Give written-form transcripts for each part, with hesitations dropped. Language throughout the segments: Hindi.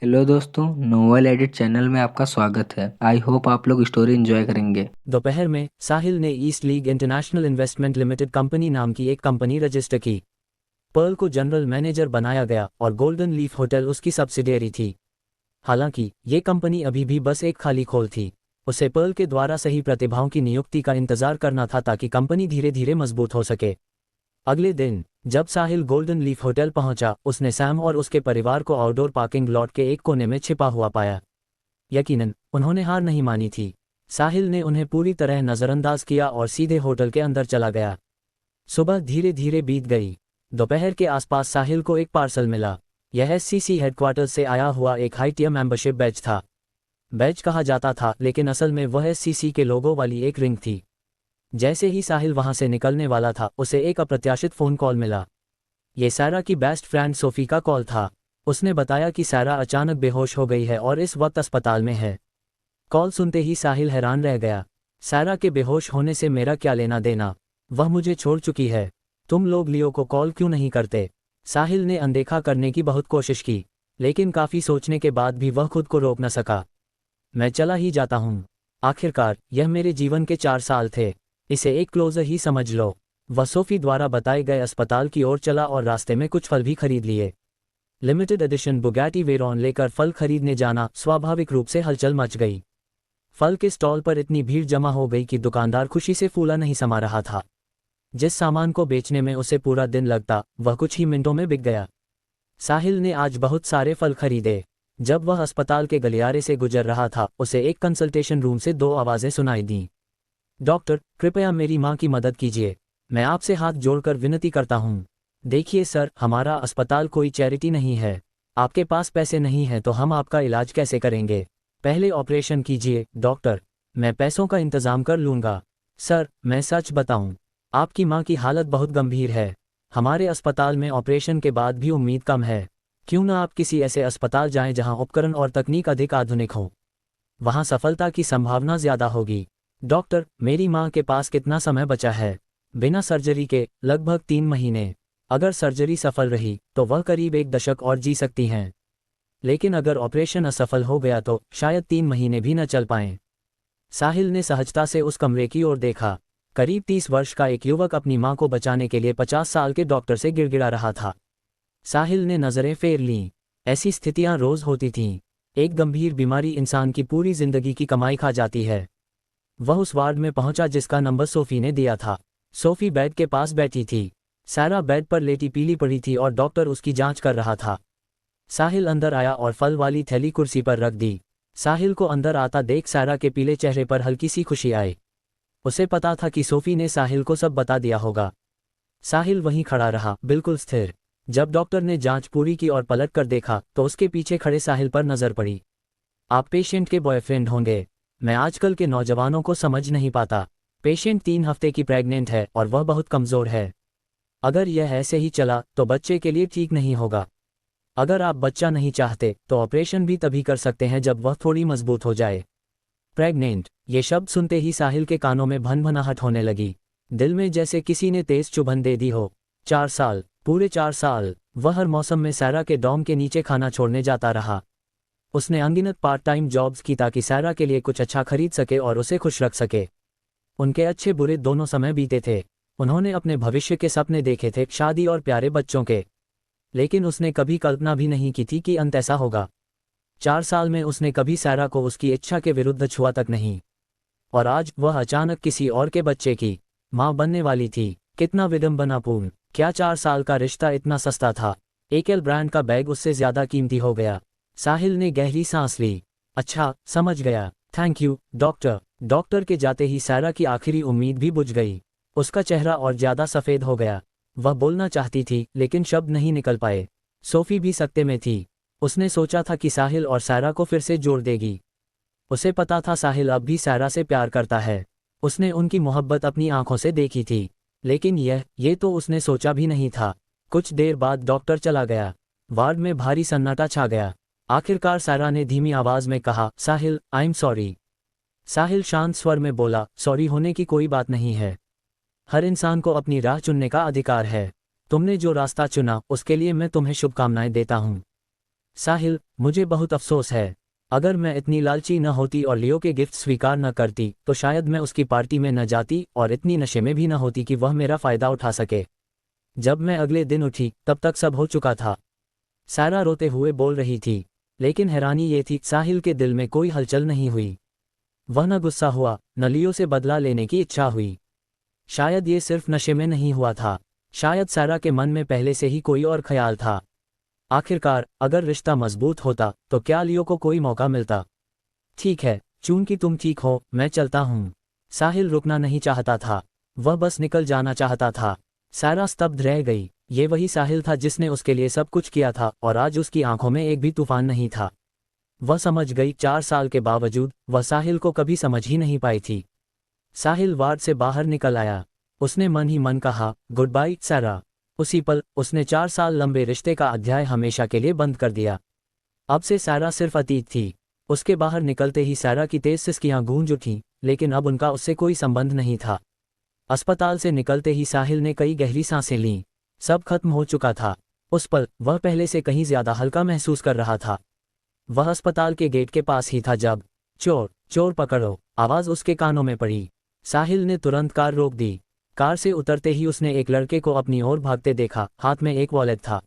हेलो दोस्तों, नोवेल एडिट चैनल में आपका स्वागत है। आई होप आप लोग स्टोरी एंजॉय करेंगे। दोपहर में साहिल ने east league international investment limited company नाम की एक कंपनी रजिस्टर की। पर्ल को जनरल मैनेजर बनाया गया और गोल्डन लीफ होटल उसकी सब्सिडियरी थी। हालांकि ये कंपनी अभी भी बस एक खाली खोल थी। उसे पर्ल के द्वारा सही प्रतिभाओं की नियुक्ति का इंतजार करना था ताकि कंपनी धीरे धीरे मजबूत हो सके। अगले दिन जब साहिल गोल्डन लीफ होटल पहुंचा, उसने सैम और उसके परिवार को आउटडोर पार्किंग लॉट के एक कोने में छिपा हुआ पाया। यकीनन उन्होंने हार नहीं मानी थी। साहिल ने उन्हें पूरी तरह नज़रअंदाज किया और सीधे होटल के अंदर चला गया। सुबह धीरे धीरे बीत गई। दोपहर के आसपास साहिल को एक पार्सल मिला। यह एससीसी हेडक्वार्टर से आया हुआ एक हाई टियर मेंबरशिप बैच था। बैच कहा जाता था, लेकिन असल में वह एससीसी के लोगों वाली एक रिंग थी। जैसे ही साहिल वहां से निकलने वाला था, उसे एक अप्रत्याशित फ़ोन कॉल मिला। ये सारा की बेस्ट फ्रेंड सोफी का कॉल था। उसने बताया कि सारा अचानक बेहोश हो गई है और इस वक्त अस्पताल में है। कॉल सुनते ही साहिल हैरान रह गया। सारा के बेहोश होने से मेरा क्या लेना देना? वह मुझे छोड़ चुकी है। तुम लोग लियो को कॉल क्यों नहीं करते? साहिल ने अनदेखा करने की बहुत कोशिश की, लेकिन काफ़ी सोचने के बाद भी वह खुद को रोक न सका। मैं चला ही जाता हूँ। आखिरकार यह मेरे जीवन के 4 साल थे। इसे एक क्लोजर ही समझ लो। वह सोफी द्वारा बताए गए अस्पताल की ओर चला और रास्ते में कुछ फल भी खरीद लिए। लिमिटेड एडिशन बुगैटी वेरॉन लेकर फल खरीदने जाना, स्वाभाविक रूप से हलचल मच गई। फल के स्टॉल पर इतनी भीड़ जमा हो गई कि दुकानदार खुशी से फूला नहीं समा रहा था। जिस सामान को बेचने में उसे पूरा दिन लगता, वह कुछ ही मिनटों में बिक गया। साहिल ने आज बहुत सारे फल खरीदे। जब वह अस्पताल के गलियारे से गुजर रहा था, उसे एक कंसल्टेशन रूम से दो आवाज़ें सुनाई दीं। डॉक्टर, कृपया मेरी माँ की मदद कीजिए। मैं आपसे हाथ जोड़कर विनती करता हूँ। देखिए सर, हमारा अस्पताल कोई चैरिटी नहीं है। आपके पास पैसे नहीं हैं तो हम आपका इलाज कैसे करेंगे? पहले ऑपरेशन कीजिए। डॉक्टर, मैं पैसों का इंतजाम कर लूँगा। सर, मैं सच बताऊँ, आपकी माँ की हालत बहुत गंभीर है। हमारे अस्पताल में ऑपरेशन के बाद भी उम्मीद कम है। क्यों ना आप किसी ऐसे अस्पताल जाएं जहां उपकरण और तकनीक अधिक आधुनिक हो। वहां सफलता की संभावना ज़्यादा होगी। डॉक्टर, मेरी माँ के पास कितना समय बचा है? बिना सर्जरी के लगभग 3 महीने। अगर सर्जरी सफल रही तो वह करीब 1 दशक और जी सकती हैं। लेकिन अगर ऑपरेशन असफल हो गया तो शायद 3 महीने भी न चल पाएं। साहिल ने सहजता से उस कमरे की ओर देखा। करीब 30 वर्ष का एक युवक अपनी मां को बचाने के लिए 50 साल के डॉक्टर से गिड़गिड़ा रहा था। साहिल ने नजरें फेर लीं। ऐसी स्थितियां रोज होती थीं। एक गंभीर बीमारी इंसान की पूरी जिंदगी की कमाई खा जाती है। वह उस वार्ड में पहुंचा जिसका नंबर सोफी ने दिया था। सोफी बेड के पास बैठी थी। सारा बेड पर लेटी पीली पड़ी थी और डॉक्टर उसकी जांच कर रहा था। साहिल अंदर आया और फल वाली थैली कुर्सी पर रख दी। साहिल को अंदर आता देख सारा के पीले चेहरे पर हल्की सी खुशी आई। उसे पता था कि सोफी ने साहिल को सब बता दिया होगा। साहिल वहीं खड़ा रहा, बिल्कुल स्थिर। जब डॉक्टर ने जांच पूरी की और पलट कर देखा तो उसके पीछे खड़े साहिल पर नजर पड़ी। आप पेशेंट के बॉयफ्रेंड होंगे। मैं आजकल के नौजवानों को समझ नहीं पाता। पेशेंट 3 हफ्ते की प्रेग्नेंट है और वह बहुत कमज़ोर है। अगर यह ऐसे ही चला तो बच्चे के लिए ठीक नहीं होगा। अगर आप बच्चा नहीं चाहते तो ऑपरेशन भी तभी कर सकते हैं जब वह थोड़ी मजबूत हो जाए। प्रेग्नेंट, ये शब्द सुनते ही साहिल के कानों में भनभनाहट होने लगी। दिल में जैसे किसी ने तेज चुभन दे दी हो। 4 साल, पूरे 4 साल वह हर मौसम में सारा के डॉम के नीचे खाना छोड़ने जाता रहा। उसने अनगिनत पार्ट टाइम जॉब्स की ताकि सारा के लिए कुछ अच्छा खरीद सके और उसे खुश रख सके। उनके अच्छे बुरे दोनों समय बीते थे। उन्होंने अपने भविष्य के सपने देखे थे, शादी और प्यारे बच्चों के। लेकिन उसने कभी कल्पना भी नहीं की थी कि अंत ऐसा होगा। 4 साल में उसने कभी सारा को उसकी इच्छा के विरुद्ध छुआ तक नहीं। और आज वह अचानक किसी और के बच्चे की माँ बनने वाली थी। कितना विडंबनापूर्ण! क्या 4 साल का रिश्ता इतना सस्ता था? एकेल ब्रांड का बैग उससे ज्यादा कीमती हो गया। साहिल ने गहरी सांस ली। अच्छा, समझ गया। Thank you doctor. डॉक्टर के जाते ही सारा की आखिरी उम्मीद भी बुझ गई। उसका चेहरा और ज्यादा सफ़ेद हो गया। वह बोलना चाहती थी लेकिन शब्द नहीं निकल पाए। सोफी भी सकते में थी। उसने सोचा था कि साहिल और सारा को फिर से जोड़ देगी। उसे पता था साहिल अब भी सारा से प्यार करता है। उसने उनकी मोहब्बत अपनी आंखों से देखी थी। लेकिन ये तो उसने सोचा भी नहीं था। कुछ देर बाद डॉक्टर चला गया। वार्ड में भारी सन्नाटा छा गया। आखिरकार सारा ने धीमी आवाज में कहा, साहिल, आई एम सॉरी। साहिल शांत स्वर में बोला, सॉरी होने की कोई बात नहीं है। हर इंसान को अपनी राह चुनने का अधिकार है। तुमने जो रास्ता चुना उसके लिए मैं तुम्हें शुभकामनाएं देता हूँ। साहिल, मुझे बहुत अफसोस है। अगर मैं इतनी लालची न होती और लियो के गिफ्ट स्वीकार न करती तो शायद मैं उसकी पार्टी में न जाती और इतनी नशे में भी न होती कि वह मेरा फ़ायदा उठा सके। जब मैं अगले दिन उठी तब तक सब हो चुका था। सारा रोते हुए बोल रही थी, लेकिन हैरानी ये थी साहिल के दिल में कोई हलचल नहीं हुई। वह न गुस्सा हुआ, न लियो से बदला लेने की इच्छा हुई। शायद ये सिर्फ नशे में नहीं हुआ था, शायद सारा के मन में पहले से ही कोई और ख्याल था। आखिरकार अगर रिश्ता मजबूत होता तो क्या लियो को कोई मौका मिलता। ठीक है, चूंकि तुम ठीक हो मैं चलता हूँ। साहिल रुकना नहीं चाहता था, वह बस निकल जाना चाहता था। सारा स्तब्ध रह गई। ये वही साहिल था जिसने उसके लिए सब कुछ किया था और आज उसकी आंखों में एक भी तूफान नहीं था। वह समझ गई 4 साल के बावजूद वह साहिल को कभी समझ ही नहीं पाई थी। साहिल वार्ड से बाहर निकल आया। उसने मन ही मन कहा, गुड बाय सारा। उसी पल उसने 4 साल लंबे रिश्ते का अध्याय हमेशा के लिए बंद कर दिया। अब से सारा सिर्फ अतीत थी। उसके बाहर निकलते ही सारा की तेज सिसकियां गूंज उठीं, लेकिन अब उनका उससे कोई संबंध नहीं था। अस्पताल से निकलते ही साहिल ने कई गहरी सांसें लीं। सब खत्म हो चुका था। उस पल वह पहले से कहीं ज्यादा हल्का महसूस कर रहा था। वह अस्पताल के गेट के पास ही था जब चोर चोर पकड़ो आवाज उसके कानों में पड़ी। साहिल ने तुरंत कार रोक दी। कार से उतरते ही उसने एक लड़के को अपनी ओर भागते देखा, हाथ में एक वॉलेट था।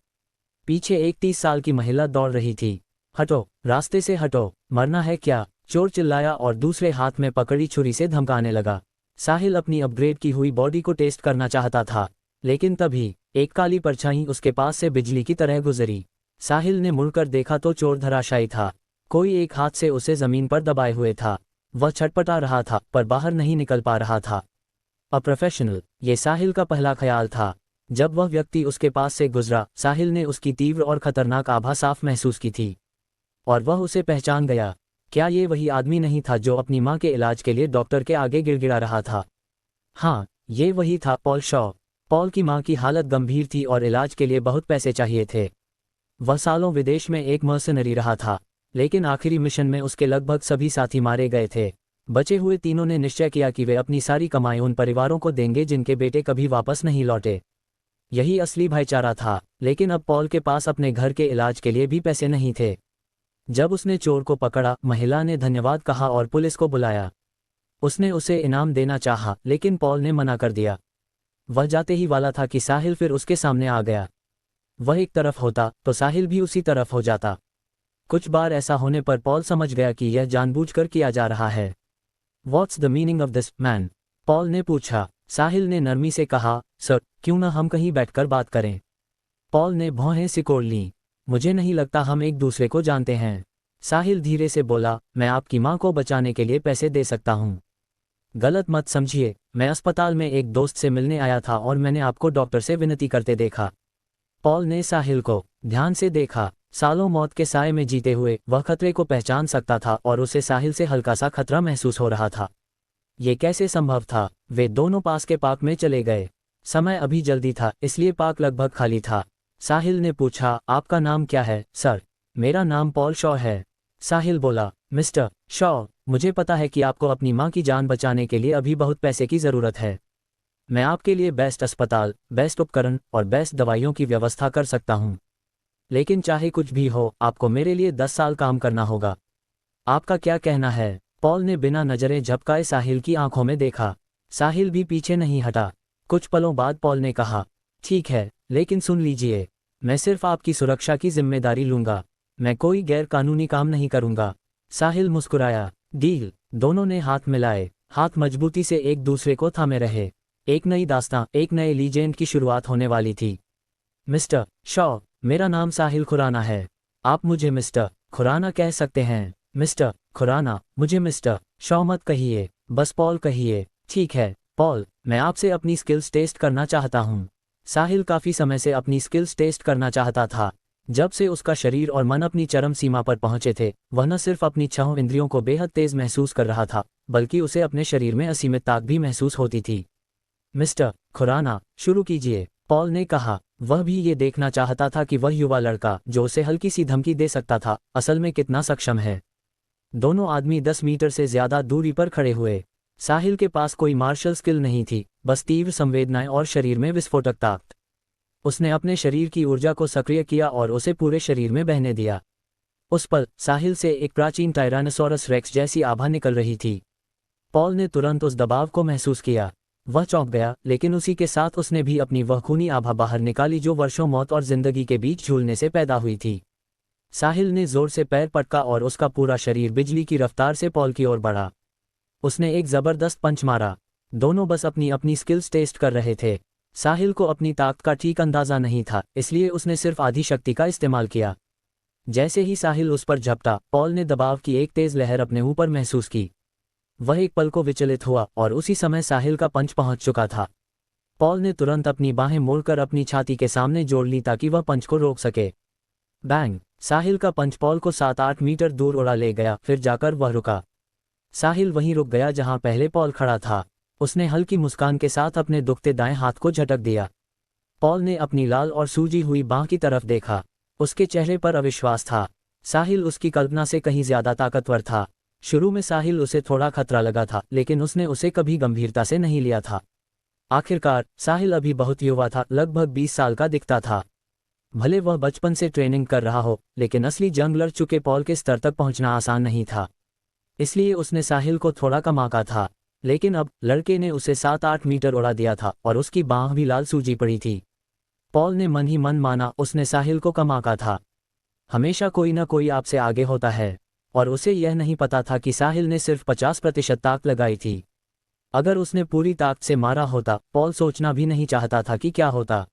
पीछे एक 30 साल की महिला दौड़ रही थी। हटो, रास्ते से हटो, मरना है क्या? चोर चिल्लाया और दूसरे हाथ में पकड़ी छुरी से धमकाने लगा। साहिल अपनी अपग्रेड की हुई बॉडी को टेस्ट करना चाहता था, लेकिन तभी एक काली परछाई उसके पास से बिजली की तरह गुजरी। साहिल ने मुड़कर देखा तो चोर धराशायी था। कोई एक हाथ से उसे जमीन पर दबाए हुए था। वह छटपटा रहा था पर बाहर नहीं निकल पा रहा था। अप्रोफेशनल, ये साहिल का पहला ख्याल था। जब वह व्यक्ति उसके पास से गुजरा, साहिल ने उसकी तीव्र और खतरनाक आभा साफ महसूस की थी, और वह उसे पहचान गया। क्या ये वही आदमी नहीं था जो अपनी मां के इलाज के लिए डॉक्टर के आगे गिड़गिड़ा रहा था? हाँ, ये वही था, पॉल शॉ। पॉल की मां की हालत गंभीर थी और इलाज के लिए बहुत पैसे चाहिए थे। वह सालों विदेश में एक मर्सनरी रहा था, लेकिन आखिरी मिशन में उसके लगभग सभी साथी मारे गए थे। बचे हुए तीनों ने निश्चय किया कि वे अपनी सारी कमाई उन परिवारों को देंगे जिनके बेटे कभी वापस नहीं लौटे। यही असली भाईचारा था। लेकिन अब पॉल के पास अपने घर के इलाज के लिए भी पैसे नहीं थे। जब उसने चोर को पकड़ा, महिला ने धन्यवाद कहा और पुलिस को बुलाया। उसने उसे इनाम देना चाहा, लेकिन पॉल ने मना कर दिया। वह जाते ही वाला था कि साहिल फिर उसके सामने आ गया। वह एक तरफ होता तो साहिल भी उसी तरफ हो जाता। कुछ बार ऐसा होने पर पॉल समझ गया कि यह जानबूझकर किया जा रहा है। What's the meaning of this, man? Paul ने पूछा। साहिल ने नरमी से कहा, सर, क्यों ना हम कहीं बैठकर बात करें? पॉल ने भौहें सिकोड़ लीं। मुझे नहीं लगता हम एक दूसरे को जानते हैं। साहिल धीरे से बोला, मैं आपकी मां को बचाने के लिए पैसे दे सकता हूं। गलत मत समझिए, मैं अस्पताल में एक दोस्त से मिलने आया था और मैंने आपको डॉक्टर से विनती करते देखा। पॉल ने साहिल को ध्यान से देखा। सालों मौत के साए में जीते हुए वह खतरे को पहचान सकता था और उसे साहिल से हल्का सा खतरा महसूस हो रहा था। ये कैसे संभव था? वे दोनों पास के पार्क में चले गए। समय अभी जल्दी था, इसलिए पार्क लगभग खाली था। साहिल ने पूछा, आपका नाम क्या है? सर, मेरा नाम पॉल शॉ है। साहिल बोला, मिस्टर शॉ, मुझे पता है कि आपको अपनी मां की जान बचाने के लिए अभी बहुत पैसे की ज़रूरत है। मैं आपके लिए बेस्ट अस्पताल, बेस्ट उपकरण और बेस्ट दवाइयों की व्यवस्था कर सकता हूं। लेकिन चाहे कुछ भी हो, आपको मेरे लिए 10 साल काम करना होगा। आपका क्या कहना है? पॉल ने बिना नजरें झपकाए साहिल की आंखों में देखा। साहिल भी पीछे नहीं हटा। कुछ पलों बाद पॉल ने कहा, ठीक है, लेकिन सुन लीजिए, मैं सिर्फ आपकी सुरक्षा की जिम्मेदारी लूंगा। मैं कोई गैर कानूनी काम नहीं करूंगा। साहिल मुस्कुराया। डील। दोनों ने हाथ मिलाए। हाथ मजबूती से एक दूसरे को थामे रहे। एक नई दास्तां, एक नए लीजेंड की शुरुआत होने वाली थी। मिस्टर शॉ, मेरा नाम साहिल खुराना है। आप मुझे मिस्टर खुराना कह सकते हैं। मिस्टर खुराना, मुझे मिस्टर शॉ मत कहिए, बस पॉल कहिए। ठीक है पॉल, मैं आपसे अपनी स्किल्स टेस्ट करना चाहता हूँ। साहिल काफी समय से अपनी स्किल्स टेस्ट करना चाहता था। जब से उसका शरीर और मन अपनी चरम सीमा पर पहुंचे थे, वह न सिर्फ अपनी 6 इंद्रियों को बेहद तेज महसूस कर रहा था, बल्कि उसे अपने शरीर में असीमित ताकत भी महसूस होती थी। मिस्टर खुराना, शुरू कीजिए, पॉल ने कहा। वह भी ये देखना चाहता था कि वह युवा लड़का जो उसे हल्की सी धमकी दे सकता था, असल में कितना सक्षम है। दोनों आदमी 10 मीटर से ज्यादा दूरी पर खड़े हुए। साहिल के पास कोई मार्शल स्किल नहीं थी, बस तीव्र संवेदनाएं और शरीर में विस्फोटक ताकत। उसने अपने शरीर की ऊर्जा को सक्रिय किया और उसे पूरे शरीर में बहने दिया। उस पल साहिल से एक प्राचीन टायरानोसॉरस रेक्स जैसी आभा निकल रही थी। पॉल ने तुरंत उस दबाव को महसूस किया। वह चौंक गया, लेकिन उसी के साथ उसने भी अपनी वह खूनी आभा बाहर निकाली जो वर्षों मौत और जिंदगी के बीच झूलने से पैदा हुई थी। साहिल ने जोर से पैर पटका और उसका पूरा शरीर बिजली की रफ्तार से पॉल की ओर बढ़ा। उसने एक जबरदस्त पंच मारा। दोनों बस अपनी अपनी स्किल्स टेस्ट कर रहे थे। साहिल को अपनी ताकत का ठीक अंदाजा नहीं था, इसलिए उसने सिर्फ आधी शक्ति का इस्तेमाल किया। जैसे ही साहिल उस पर झपटा, पॉल ने दबाव की एक तेज लहर अपने ऊपर महसूस की। वह एक पल को विचलित हुआ और उसी समय साहिल का पंच पहुंच चुका था। पॉल ने तुरंत अपनी बाहें मोड़कर अपनी छाती के सामने जोड़ ली ताकि वह पंच को रोक सके। बैंग! साहिल का पंच पॉल को 7-8 मीटर दूर उड़ा ले गया, फिर जाकर वह रुका। साहिल वहीं रुक गया जहां पहले पॉल खड़ा था। उसने हल्की मुस्कान के साथ अपने दुखते दाएं हाथ को झटक दिया। पॉल ने अपनी लाल और सूजी हुई बांह की तरफ देखा। उसके चेहरे पर अविश्वास था। साहिल उसकी कल्पना से कहीं ज्यादा ताकतवर था। शुरू में साहिल उसे थोड़ा खतरा लगा था, लेकिन उसने उसे कभी गंभीरता से नहीं लिया था। आखिरकार साहिल अभी बहुत युवा था, लगभग 20 साल का दिखता था। भले वह बचपन से ट्रेनिंग कर रहा हो, लेकिन असली जंग लड़ चुके पॉल के स्तर तक पहुंचना आसान नहीं था। इसलिए उसने साहिल को थोड़ा कम आंका था, लेकिन अब लड़के ने उसे 7-8 मीटर उड़ा दिया था और उसकी बांह भी लाल सूजी पड़ी थी। पॉल ने मन ही मन माना उसने साहिल को कम आंका था। हमेशा कोई न कोई आपसे आगे होता है, और उसे यह नहीं पता था कि साहिल ने सिर्फ 50% ताकत लगाई थी। अगर उसने पूरी ताकत से मारा होता, पॉल सोचना भी नहीं चाहता था कि क्या होता।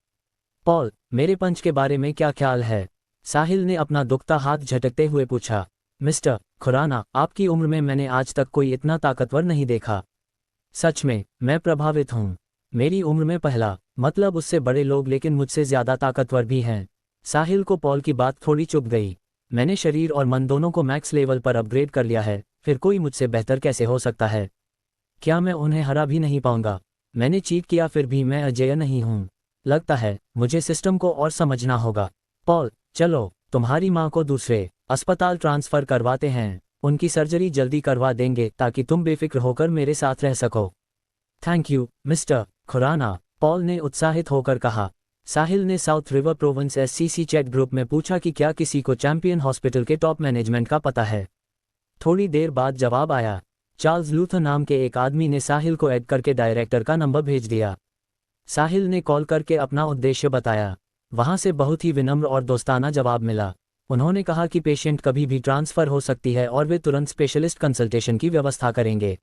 पॉल, मेरे पंच के बारे में क्या ख्याल है? साहिल ने अपना दुखता हाथ झटकते हुए पूछा। मिस्टर खुराना, आपकी उम्र में मैंने आज तक कोई इतना ताकतवर नहीं देखा। सच में, मैं प्रभावित हूँ। मेरी उम्र में पहला, मतलब उससे बड़े लोग लेकिन मुझसे ज्यादा ताकतवर भी हैं। साहिल को पॉल की बात थोड़ी चुभ गई। मैंने शरीर और मन दोनों को मैक्स लेवल पर अपग्रेड कर लिया है, फिर कोई मुझसे बेहतर कैसे हो सकता है? क्या मैं उन्हें हरा भी नहीं पाऊंगा? मैंने चीट किया, फिर भी मैं अजेय नहीं हूँ। लगता है मुझे सिस्टम को और समझना होगा। पॉल, चलो तुम्हारी माँ को दूसरे अस्पताल ट्रांसफर करवाते हैं। उनकी सर्जरी जल्दी करवा देंगे ताकि तुम बेफिक्र होकर मेरे साथ रह सको। Thank you mister Khurana, Paul ने उत्साहित होकर कहा। साहिल ने south river province SCC chat group में पूछा कि क्या किसी को चैंपियन हॉस्पिटल के टॉप मैनेजमेंट का पता है। थोड़ी देर बाद जवाब आया। चार्ल्स लूथर नाम के एक आदमी ने साहिल को ऐड करके डायरेक्टर का नंबर भेज दिया। साहिल ने कॉल करके अपना उद्देश्य बताया। वहां से बहुत ही विनम्र और दोस्ताना जवाब मिला। उन्होंने कहा कि पेशेंट कभी भी ट्रांसफर हो सकती है और वे तुरंत स्पेशलिस्ट कंसल्टेशन की व्यवस्था करेंगे।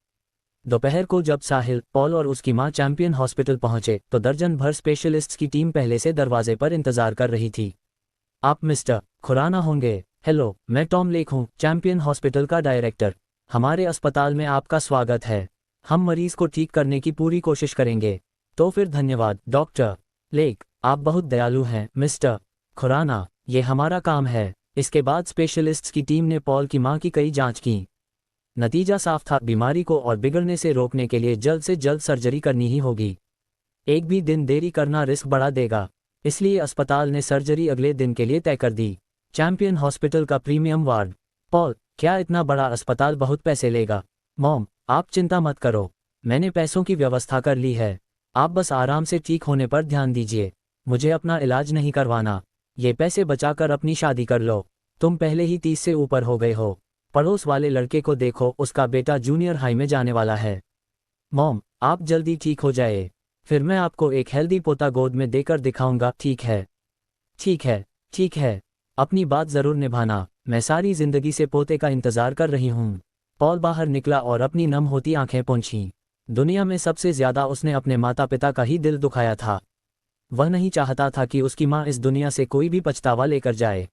दोपहर को जब साहिल, पॉल और उसकी मां चैंपियन हॉस्पिटल पहुंचे तो दर्जन भर स्पेशलिस्ट्स की टीम पहले से दरवाजे पर इंतजार कर रही थी। आप मिस्टर खुराना होंगे? हेलो, मैं टॉम लेक हूं, चैंपियन हॉस्पिटल का डायरेक्टर। हमारे अस्पताल में आपका स्वागत है। हम मरीज को ठीक करने की पूरी कोशिश करेंगे। तो फिर धन्यवाद डॉक्टर लेक, आप बहुत दयालु हैं मिस्टर खुराना। ये हमारा काम है। इसके बाद स्पेशलिस्ट्स की टीम ने पॉल की मां की कई जांच की। नतीजा साफ था, बीमारी को और बिगड़ने से रोकने के लिए जल्द से जल्द सर्जरी करनी ही होगी। एक भी दिन देरी करना रिस्क बढ़ा देगा, इसलिए अस्पताल ने सर्जरी अगले दिन के लिए तय कर दी। चैंपियन हॉस्पिटल का प्रीमियम वार्ड। पॉल, क्या इतना बड़ा अस्पताल बहुत पैसे लेगा? मॉम, आप चिंता मत करो, मैंने पैसों की व्यवस्था कर ली है। आप बस आराम से ठीक होने पर ध्यान दीजिए। मुझे अपना इलाज नहीं करवाना। ये पैसे बचाकर अपनी शादी कर लो। तुम पहले ही 30 से ऊपर हो गए हो। पड़ोस वाले लड़के को देखो, उसका बेटा जूनियर हाई में जाने वाला है। मॉम, आप जल्दी ठीक हो जाए, फिर मैं आपको एक हेल्दी पोता गोद में देकर दिखाऊंगा, ठीक है? ठीक है, ठीक है। अपनी बात जरूर निभाना। मैं सारी जिंदगी से पोते का इंतजार कर रही हूँ। पॉल बाहर निकला और अपनी नम होती आंखें पोंछीं। दुनिया में सबसे ज्यादा उसने अपने माता पिता का ही दिल दुखाया था। वह नहीं चाहता था कि उसकी माँ इस दुनिया से कोई भी पछतावा लेकर जाए।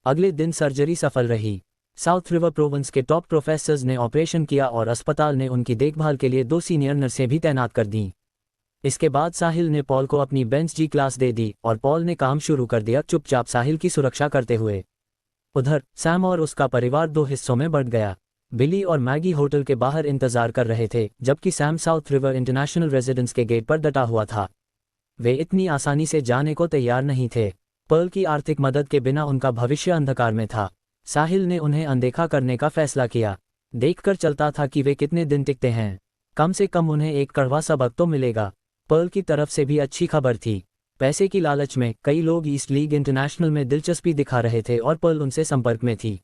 अगले दिन सर्जरी सफल रही। साउथ रिवर प्रोविंस के टॉप प्रोफेसर्स ने ऑपरेशन किया और अस्पताल ने उनकी देखभाल के लिए 2 सीनियर नर्सें भी तैनात कर दीं। इसके बाद साहिल ने पॉल को अपनी बेंच जी क्लास दे दी और पॉल ने काम शुरू कर दिया, चुपचाप साहिल की सुरक्षा करते हुए। उधर सैम और उसका परिवार 2 हिस्सों में बढ़ गया। बिली और मैगी होटल के बाहर इंतजार कर रहे थे, जबकि Sam south river international residence के गेट पर डटा हुआ था। वे इतनी आसानी से जाने को तैयार नहीं थे। पर्ल की आर्थिक मदद के बिना उनका भविष्य अंधकार में था। साहिल ने उन्हें अनदेखा करने का फैसला किया। देखकर चलता था कि वे कितने दिन टिकते हैं। कम से कम उन्हें एक कड़वा सबक तो मिलेगा। पर्ल की तरफ से भी अच्छी खबर थी। पैसे की लालच में कई लोग ईस्ट लीग इंटरनेशनल में दिलचस्पी दिखा रहे थे और पर्ल उनसे संपर्क में थी।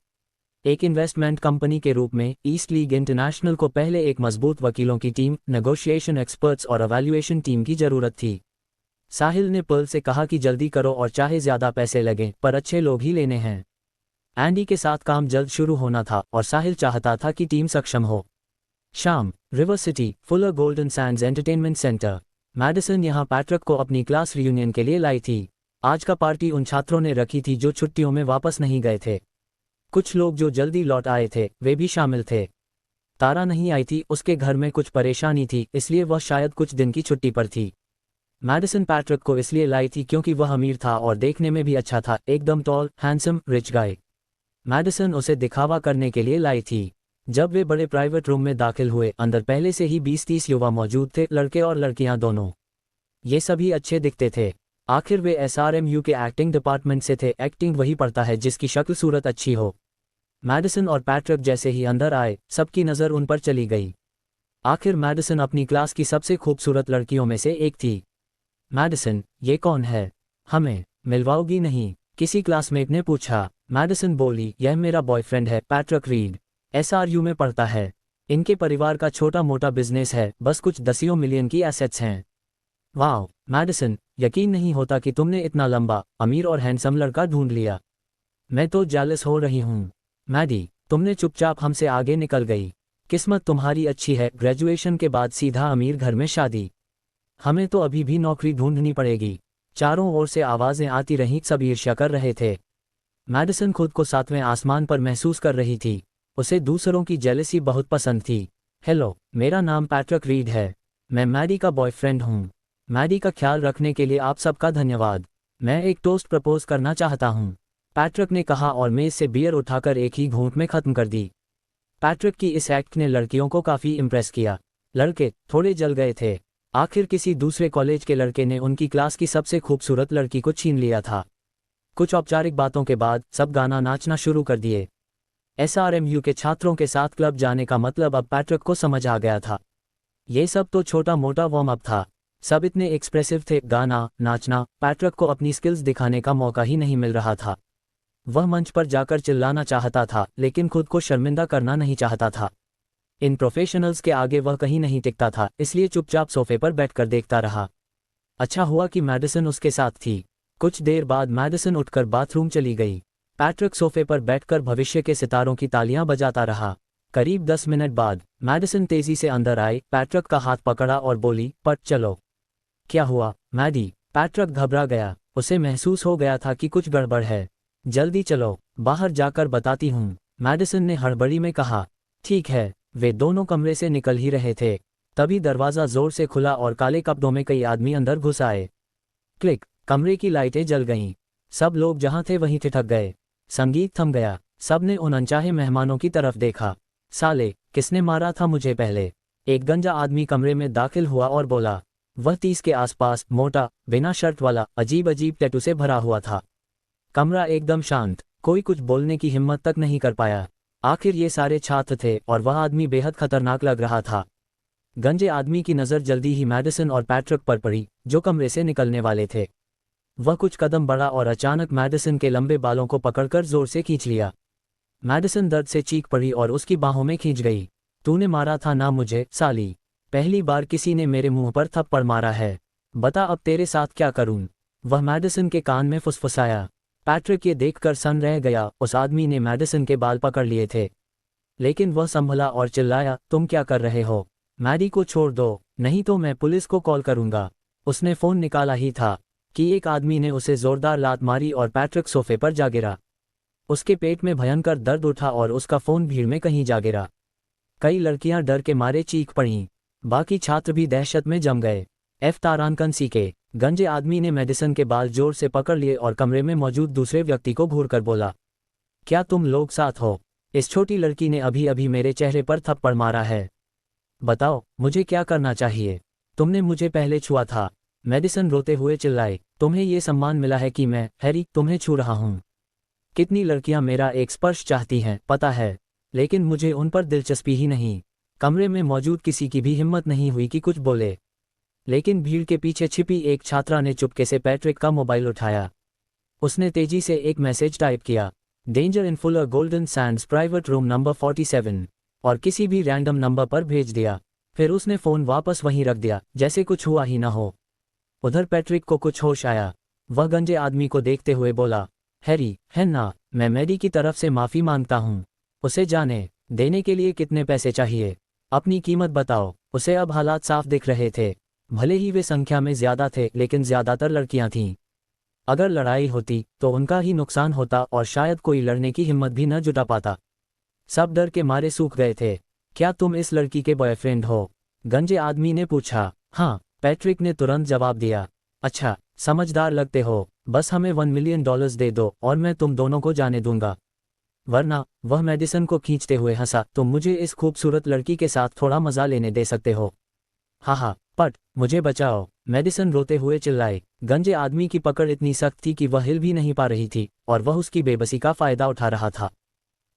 एक इन्वेस्टमेंट कंपनी के रूप में ईस्ट लीग इंटरनेशनल को पहले एक मजबूत वकीलों की टीम, नेगोशिएशन एक्सपर्ट्स और एवैल्यूएशन टीम की जरूरत थी। साहिल ने पर्ल से कहा कि जल्दी करो और चाहे ज्यादा पैसे लगें, पर अच्छे लोग ही लेने हैं। एंडी के साथ काम जल्द शुरू होना था और साहिल चाहता था कि टीम सक्षम हो। शाम, river city, Fuller golden sands entertainment centre. Madison यहाँ पैट्रिक को अपनी क्लास रियूनियन के लिए लाई थी। आज का पार्टी उन छात्रों ने रखी थी जो छुट्टियों में वापस नहीं गए थे। कुछ लोग जो जल्दी लौट आए थे वे भी शामिल थे। तारा नहीं आई थी, उसके घर में कुछ परेशानी थी, इसलिए वह शायद कुछ दिन की छुट्टी पर थी। मैडिसन पैट्रिक को इसलिए लाई थी क्योंकि वह अमीर था और देखने में भी अच्छा था, एकदम tall, handsome, rich guy. Madison उसे दिखावा करने के लिए लाई थी। जब वे बड़े प्राइवेट रूम में दाखिल हुए, अंदर पहले से ही 20-30 युवा मौजूद थे, लड़के और लड़कियां दोनों। ये सभी अच्छे दिखते थे। आखिर वे SRMU के एक्टिंग डिपार्टमेंट से थे। एक्टिंग वही पढ़ता है जिसकी शक्ल सूरत अच्छी हो। मैडिसन और पैट्रिक जैसे ही अंदर आए, सबकी नज़र उन पर चली गई। आखिर मैडिसन अपनी क्लास की सबसे खूबसूरत लड़कियों में से एक थी। मैडिसन, ये कौन है? हमें मिलवाओगी नहीं? किसी क्लासमेट ने पूछा। मैडिसन बोली, यह मेरा बॉयफ्रेंड है, पैट्रिक रीड। SRU में पढ़ता है। इनके परिवार का छोटा मोटा बिजनेस है, बस कुछ दसियों मिलियन की एसेट्स हैं। वाह मैडिसन, यकीन नहीं होता कि तुमने इतना लंबा, अमीर और हैंडसम लड़का ढूंढ लिया। मैं तो जेलस हो रही हूँ। मैडी, तुमने चुपचाप हमसे आगे निकल गई। किस्मत तुम्हारी अच्छी है, ग्रेजुएशन के बाद सीधा अमीर घर में शादी। हमें तो अभी भी नौकरी ढूंढनी पड़ेगी। चारों ओर से आवाज़ें आती रहीं, सब ईर्ष्या कर रहे थे। मैडिसन खुद को 7वें आसमान पर महसूस कर रही थी। उसे दूसरों की जेलसी बहुत पसंद थी। हेलो, मेरा नाम पैट्रिक रीड है। मैं मैडी का बॉयफ्रेंड हूँ। मैडी का ख्याल रखने के लिए आप सबका धन्यवाद। मैं एक टोस्ट प्रपोज करना चाहता हूँ, पैट्रिक ने कहा और मेज से बियर उठाकर एक ही घूंट में खत्म कर दी। पैट्रिक की इस एक्ट ने लड़कियों को काफ़ी इम्प्रेस किया। लड़के थोड़े जल गए थे। आखिर किसी दूसरे कॉलेज के लड़के ने उनकी क्लास की सबसे खूबसूरत लड़की को छीन लिया था। कुछ औपचारिक बातों के बाद सब गाना नाचना शुरू कर दिए। SRMU के छात्रों के साथ क्लब जाने का मतलब अब पैट्रिक को समझ आ गया था। ये सब तो छोटा मोटा वार्म अप था। सब इतने एक्सप्रेसिव थे, गाना, नाचना। पैट्रिक को अपनी स्किल्स दिखाने का मौका ही नहीं मिल रहा था। वह मंच पर जाकर चिल्लाना चाहता था, लेकिन खुद को शर्मिंदा करना नहीं चाहता था। इन प्रोफेशनल्स के आगे वह कहीं नहीं टिकता था, इसलिए चुपचाप सोफे पर बैठकर देखता रहा। अच्छा हुआ कि मैडिसन उसके साथ थी। कुछ देर बाद मैडिसन उठकर बाथरूम चली गई। पैट्रिक सोफे पर बैठकर भविष्य के सितारों की तालियां बजाता रहा। करीब 10 मिनट बाद मैडिसन तेजी से अंदर आई, पैट्रिक का हाथ पकड़ा और बोली, पट चलो। क्या हुआ मैडी? पैट्रिक घबरा गया। उसे महसूस हो गया था कि कुछ गड़बड़ है। जल्दी चलो, बाहर जाकर बताती हूँ, मैडिसन ने हड़बड़ी में कहा। ठीक है। वे दोनों कमरे से निकल ही रहे थे, तभी दरवाज़ा जोर से खुला और काले कपड़ों में कई आदमी अंदर घुस आए। क्लिक, कमरे की लाइटें जल गईं। सब लोग जहां थे वहीं ठिठक गए। संगीत थम गया। सब ने उन अनचाहे मेहमानों की तरफ देखा। साले, किसने मारा था मुझे पहले? एक गंजा आदमी कमरे में दाखिल हुआ और बोला। वह 30 के आसपास, मोटा, बिना शर्ट वाला, अजीब अजीब टैटू से भरा हुआ था। कमरा एकदम शांत, कोई कुछ बोलने की हिम्मत तक नहीं कर पाया। आखिर ये सारे छात्र थे और वह आदमी बेहद खतरनाक लग रहा था। गंजे आदमी की नज़र जल्दी ही मैडिसन और पैट्रिक पर पड़ी, जो कमरे से निकलने वाले थे। वह कुछ कदम बढ़ा और अचानक मैडिसन के लंबे बालों को पकड़कर जोर से खींच लिया। मैडिसन दर्द से चीख पड़ी और उसकी बाहों में खींच गई। तूने मारा था ना मुझे, साली। पहली बार किसी ने मेरे मुंह पर थप्पड़ मारा है। बता अब तेरे साथ क्या करूं? वह मैडिसन के कान में फुसफुसाया। पैट्रिक ये देखकर सन रह गया। उस आदमी ने मैडिसन के बाल पकड़ लिए थे, लेकिन वह संभला और चिल्लाया, तुम क्या कर रहे हो? मैडी को छोड़ दो, नहीं तो मैं पुलिस को कॉल करूंगा। उसने फ़ोन निकाला ही था कि एक आदमी ने उसे जोरदार लात मारी और पैट्रिक सोफे पर जा गिरा। उसके पेट में भयंकर दर्द उठा और उसका फ़ोन भीड़ में कहीं जा गिरा। कई लड़कियां डर के मारे चीख पड़ीं। बाकी छात्र भी दहशत में जम गए। तारांकन सीखे। गंजे आदमी ने मैडिसन के बाल जोर से पकड़ लिए और कमरे में मौजूद दूसरे व्यक्ति को घूरकर बोला, क्या तुम लोग साथ हो? इस छोटी लड़की ने अभी अभी मेरे चेहरे पर थप्पड़ मारा है। बताओ, मुझे क्या करना चाहिए? तुमने मुझे पहले छुआ था। मैडिसन रोते हुए चिल्लाई, तुम्हें ये सम्मान मिला है कि मैं, हैरी, तुम्हें छू रहा हूँ। कितनी लड़कियां मेरा एक स्पर्श चाहती हैं, पता है, लेकिन मुझे उन पर दिलचस्पी ही नहीं। कमरे में मौजूद किसी की भी हिम्मत नहीं हुई कि कुछ बोले। लेकिन भीड़ के पीछे छिपी एक छात्रा ने चुपके से पैट्रिक का मोबाइल उठाया। उसने तेजी से एक मैसेज टाइप किया, danger in Fuller golden Sands private room number 47, और किसी भी रैंडम नंबर पर भेज दिया। फिर उसने फ़ोन वापस वहीं रख दिया, जैसे कुछ हुआ ही ना हो। उधर पैट्रिक को कुछ होश आया। वह गंजे आदमी को देखते हुए बोला, हैरी, है ना, मैं मैडी की तरफ से माफ़ी मांगता हूँ। उसे जाने देने के लिए कितने पैसे चाहिए? अपनी कीमत बताओ। उसे अब हालात साफ दिख रहे थे। भले ही वे संख्या में ज़्यादा थे, लेकिन ज़्यादातर लड़कियां थीं। अगर लड़ाई होती तो उनका ही नुकसान होता और शायद कोई लड़ने की हिम्मत भी न जुटा पाता। सब डर के मारे सूख गए थे। क्या तुम इस लड़की के बॉयफ्रेंड हो? गंजे आदमी ने पूछा। हाँ, पैट्रिक ने तुरंत जवाब दिया। अच्छा, समझदार लगते हो। बस हमें $1 मिलियन दे दो और मैं तुम दोनों को जाने दूंगा। वरना, वह मेडिसन को खींचते हुए हंसा, तुम मुझे इस खूबसूरत लड़की के साथ थोड़ा मजा लेने दे सकते हो। हाँ, पट, मुझे बचाओ, मेडिसन रोते हुए चिल्लाए। गंजे आदमी की पकड़ इतनी सख्त थी कि वह हिल भी नहीं पा रही थी, और वह उसकी बेबसी का फायदा उठा रहा था।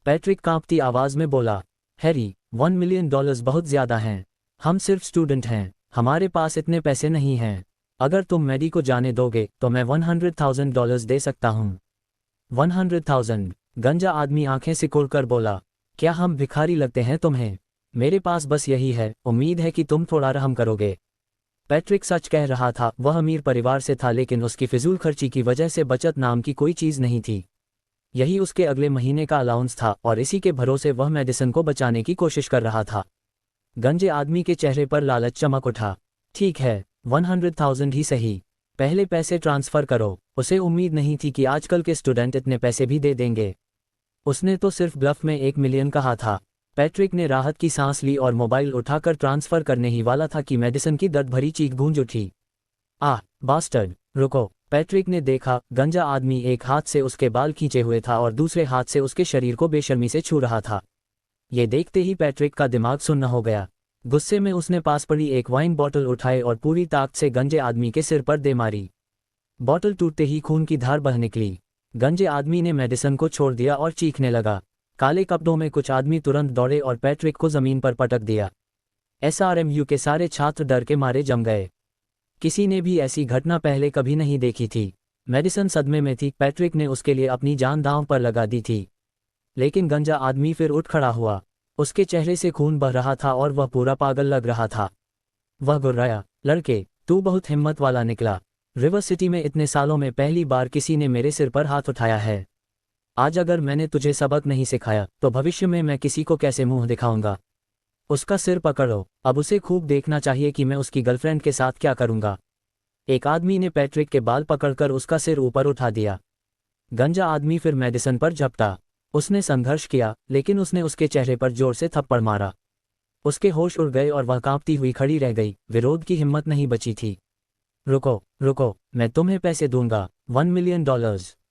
पैट्रिक कांपती आवाज में बोला, हैरी, $1 मिलियन बहुत ज्यादा हैं। हम सिर्फ स्टूडेंट हैं, हमारे पास इतने पैसे नहीं हैं। अगर तुम मैडी को जाने दोगे तो मैं $100,000 दे सकता हूँ। 100,000? गंजा आदमी आंखें सिकोड़कर बोला, क्या हम भिखारी लगते हैं तुम्हें? मेरे पास बस यही है, उम्मीद है कि तुम थोड़ा रहम करोगे। पैट्रिक सच कह रहा था। वह अमीर परिवार से था, लेकिन उसकी फिजूल खर्ची की वजह से बचत नाम की कोई चीज़ नहीं थी। यही उसके अगले महीने का अलाउंस था, और इसी के भरोसे वह मेडिसन को बचाने की कोशिश कर रहा था। गंजे आदमी के चेहरे पर लालच चमक उठा। ठीक है, 100,000 ही सही। पहले पैसे ट्रांसफ़र करो। उसे उम्मीद नहीं थी कि आजकल के स्टूडेंट इतने पैसे भी दे देंगे। उसने तो सिर्फ ब्लफ में 1 मिलियन कहा था। पैट्रिक ने राहत की सांस ली और मोबाइल उठाकर ट्रांसफ़र करने ही वाला था कि मेडिसन की दर्द भरी चीख गूंज उठी। आह, बास्टर्ड, रुको। पैट्रिक ने देखा, गंजा आदमी एक हाथ से उसके बाल खींचे हुए था और दूसरे हाथ से उसके शरीर को बेशर्मी से छू रहा था। ये देखते ही पैट्रिक का दिमाग सुन्न हो गया। गुस्से में उसने पास पड़ी एक वाइन बॉटल उठाई और पूरी ताकत से गंजे आदमी के सिर पर दे मारी। बॉटल टूटते ही खून की धार बह निकली। गंजे आदमी ने मेडिसन को छोड़ दिया और चीखने लगा। काले कपड़ों में कुछ आदमी तुरंत दौड़े और पैट्रिक को जमीन पर पटक दिया। SRMU के सारे छात्र डर के मारे जम गए। किसी ने भी ऐसी घटना पहले कभी नहीं देखी थी। मेडिसन सदमे में थी। पैट्रिक ने उसके लिए अपनी जान दांव पर लगा दी थी। लेकिन गंजा आदमी फिर उठ खड़ा हुआ। उसके चेहरे से खून बह रहा था और वह पूरा पागल लग रहा था। वह गुर्राया, लड़के, तू बहुत हिम्मत वाला निकला। रिवर सिटी में इतने सालों में पहली बार किसी ने मेरे सिर पर हाथ उठाया है। आज अगर मैंने तुझे सबक नहीं सिखाया तो भविष्य में मैं किसी को कैसे मुंह दिखाऊंगा। उसका सिर पकड़ो। अब उसे खूब देखना चाहिए कि मैं उसकी गर्लफ्रेंड के साथ क्या करूंगा। एक आदमी ने पैट्रिक के बाल पकड़कर उसका सिर ऊपर उठा दिया। गंजा आदमी फिर मेडिसन पर झपटा। उसने संघर्ष किया, लेकिन उसने उसके चेहरे पर जोर से थप्पड़ मारा। उसके होश उड़ गए और वह कांपती हुई खड़ी रह गई। विरोध की हिम्मत नहीं बची थी। रुको, रुको, मैं तुम्हें पैसे दूंगा, $1 मिलियन।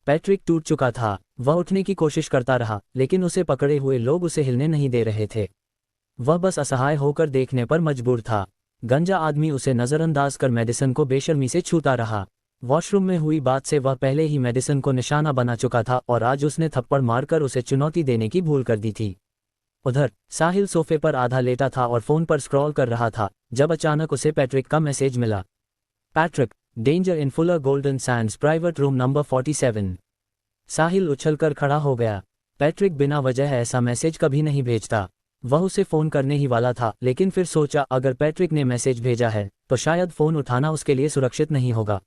पैट्रिक टूट चुका था। वह उठने की कोशिश करता रहा, लेकिन उसे पकड़े हुए लोग उसे हिलने नहीं दे रहे थे। वह बस असहाय होकर देखने पर मजबूर था। गंजा आदमी उसे नज़रअंदाज कर मेडिसन को बेशर्मी से छूता रहा। वॉशरूम में हुई बात से वह पहले ही मेडिसन को निशाना बना चुका था और आज उसने थप्पड़ मारकर उसे चुनौती देने की भूल कर दी थी। उधर साहिल सोफे पर आधा लेटा था और फ़ोन पर स्क्रॉल कर रहा था, जब अचानक उसे पैट्रिक का मैसेज मिला। Patrick, danger in Fuller golden Sands private room number 47। साहिल उछलकर खड़ा हो गया। पैट्रिक बिना वजह ऐसा मैसेज कभी नहीं भेजता। वह उसे फ़ोन करने ही वाला था, लेकिन फिर सोचा अगर पैट्रिक ने मैसेज भेजा है तो शायद फ़ोन उठाना उसके लिए सुरक्षित नहीं होगा।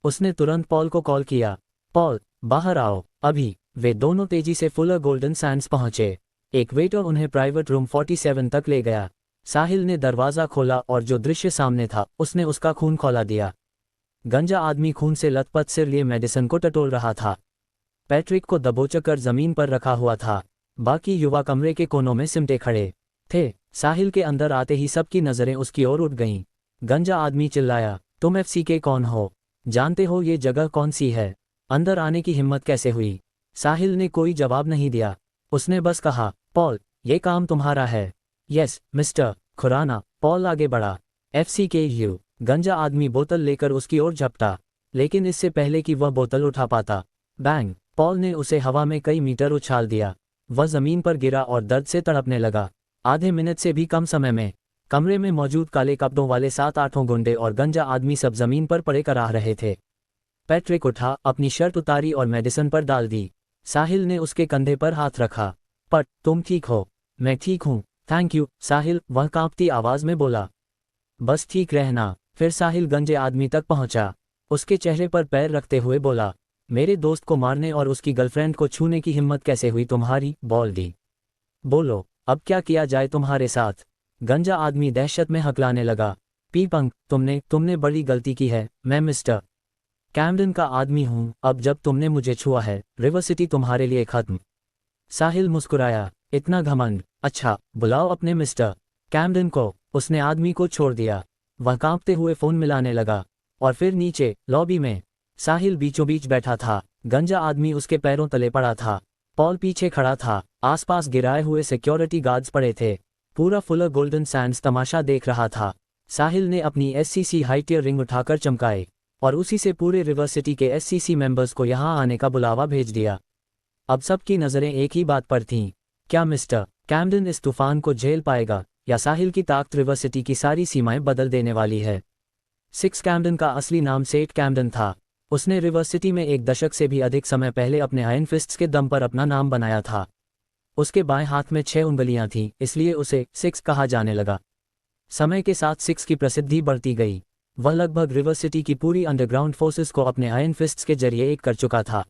उसने तुरंत पॉल को कॉल किया। पॉल, बाहर आओ, अभी। वे दोनों तेजी से फुलर गोल्डन सैंड्स पहुंचे। एक वेटर उन्हें प्राइवेट रूम 47 तक ले गया। साहिल ने दरवाज़ा खोला और जो दृश्य सामने था उसने उसका खून खौला दिया। गंजा आदमी खून से लथपथ सिर लिए मेडिसन को टटोल रहा था। पैट्रिक को दबोचकर ज़मीन पर रखा हुआ था। बाकी युवा कमरे के कोनों में सिमटे खड़े थे। साहिल के अंदर आते ही सबकी नज़रें उसकी ओर उठ गईं। गंजा आदमी चिल्लाया, तुम FCK कौन हो? जानते हो ये जगह कौन सी है? अंदर आने की हिम्मत कैसे हुई? साहिल ने कोई जवाब नहीं दिया। उसने बस कहा, पॉल, ये काम तुम्हारा है। Yes mister Khurana. पॉल आगे बढ़ा। FCKU। गंजा आदमी बोतल लेकर उसकी ओर झपटा, लेकिन इससे पहले कि वह बोतल उठा पाता, बैंग, पॉल ने उसे हवा में कई मीटर उछाल दिया। वह जमीन पर गिरा और दर्द से तड़पने लगा। आधे मिनट से भी कम समय में कमरे में मौजूद काले कपड़ों वाले 7-8 गुंडे और गंजा आदमी सब जमीन पर पड़े कराह रहे थे। पैट्रिक उठा, अपनी शर्ट उतारी और मेडिसन पर डाल दी। साहिल ने उसके कंधे पर हाथ रखा। पट, तुम ठीक हो? मैं ठीक हूँ, थैंक यू, साहिल, वह कांपती आवाज में बोला। बस ठीक रहना। फिर साहिल गंजे आदमी तक पहुंचा। उसके चेहरे पर पैर रखते हुए बोला, मेरे दोस्त को मारने और उसकी गर्लफ्रेंड को छूने की हिम्मत कैसे हुई तुम्हारी? बोल दी। बोलो, अब क्या किया जाए तुम्हारे साथ? गंजा आदमी दहशत में हकलाने लगा। पीपंग, तुमने बड़ी गलती की है। मैं मिस्टर कैमडन का आदमी हूं। अब जब तुमने मुझे छुआ है, रिवर सिटी तुम्हारे लिए खत्म। साहिल मुस्कुराया। इतना घमंड? अच्छा, बुलाओ अपने मिस्टर कैमडन को। उसने आदमी को छोड़ दिया। वह कांपते हुए फोन मिलाने लगा। और फिर नीचे लॉबी में साहिल बीचों बीच बैठा था। गंजा आदमी उसके पैरों तले पड़ा था। पॉल पीछे खड़ा था। आसपास गिराए हुए सिक्योरिटी गार्ड्स पड़े थे। पूरा फुलर गोल्डन सैंड्स तमाशा देख रहा था। साहिल ने अपनी एससीसी हाई टियर रिंग उठाकर चमकाए और उसी से पूरे रिवर सिटी के एससीसी मेंबर्स को यहां आने का बुलावा भेज दिया। अब सबकी नज़रें एक ही बात पर थीं। क्या मिस्टर कैमडन इस तूफान को झेल पाएगा, या साहिल की ताकत रिवर सिटी की सारी सीमाएं बदल देने वाली है? सिक्स कैमडन का असली नाम सेठ कैमडन था। उसने रिवर सिटी में एक दशक से भी अधिक समय पहले अपने आयरन फिस्ट्स के दम पर अपना नाम बनाया था। उसके बाएं हाथ में 6 उंगलियां थीं, इसलिए उसे सिक्स कहा जाने लगा। समय के साथ सिक्स की प्रसिद्धि बढ़ती गई। वह लगभग रिवर सिटी की पूरी अंडरग्राउंड फोर्सेस को अपने आयरन फिस्ट्स के जरिए एक कर चुका था।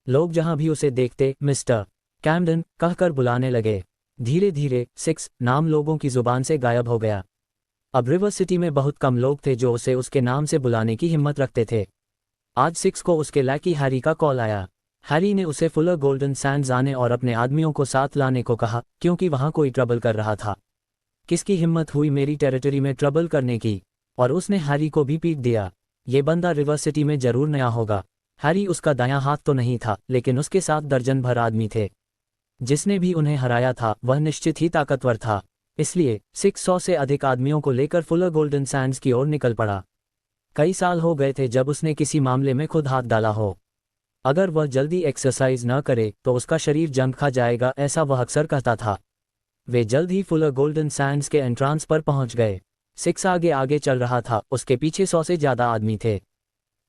लोग जहां भी उसे देखते मिस्टर कैमडन कहकर बुलाने लगे। धीरे धीरे सिक्स नाम लोगों की जुबान से गायब हो गया। अब रिवर सिटी में बहुत कम लोग थे जो उसे उसके नाम से बुलाने की हिम्मत रखते थे। आज सिक्स को उसके लैकी हैरी का कॉल आया। हैरी ने उसे फुलर गोल्डन सैंड्स आने और अपने आदमियों को साथ लाने को कहा, क्योंकि वहां कोई ट्रबल कर रहा था। किसकी हिम्मत हुई मेरी टेरिटरी में ट्रबल करने की? और उसने हैरी को भी पीट दिया। ये बंदा रिवर सिटी में जरूर नया होगा। हैरी उसका दायां हाथ तो नहीं था, लेकिन उसके साथ दर्जन भर आदमी थे। जिसने भी उन्हें हराया था वह निश्चित ही ताकतवर था। इसलिए 600 से अधिक आदमियों को लेकर फुलर गोल्डन सैंड्स की ओर निकल पड़ा। कई साल हो गए थे जब उसने किसी मामले में खुद हाथ डाला हो। अगर वह जल्दी एक्सरसाइज न करे तो उसका शरीर जंग खा जाएगा, ऐसा वह अक्सर कहता था। वे जल्द ही फुलर गोल्डन सैंड्स के एंट्रांस पर पहुंच गए। सिक्स आगे आगे चल रहा था, उसके पीछे 100 से ज्यादा आदमी थे।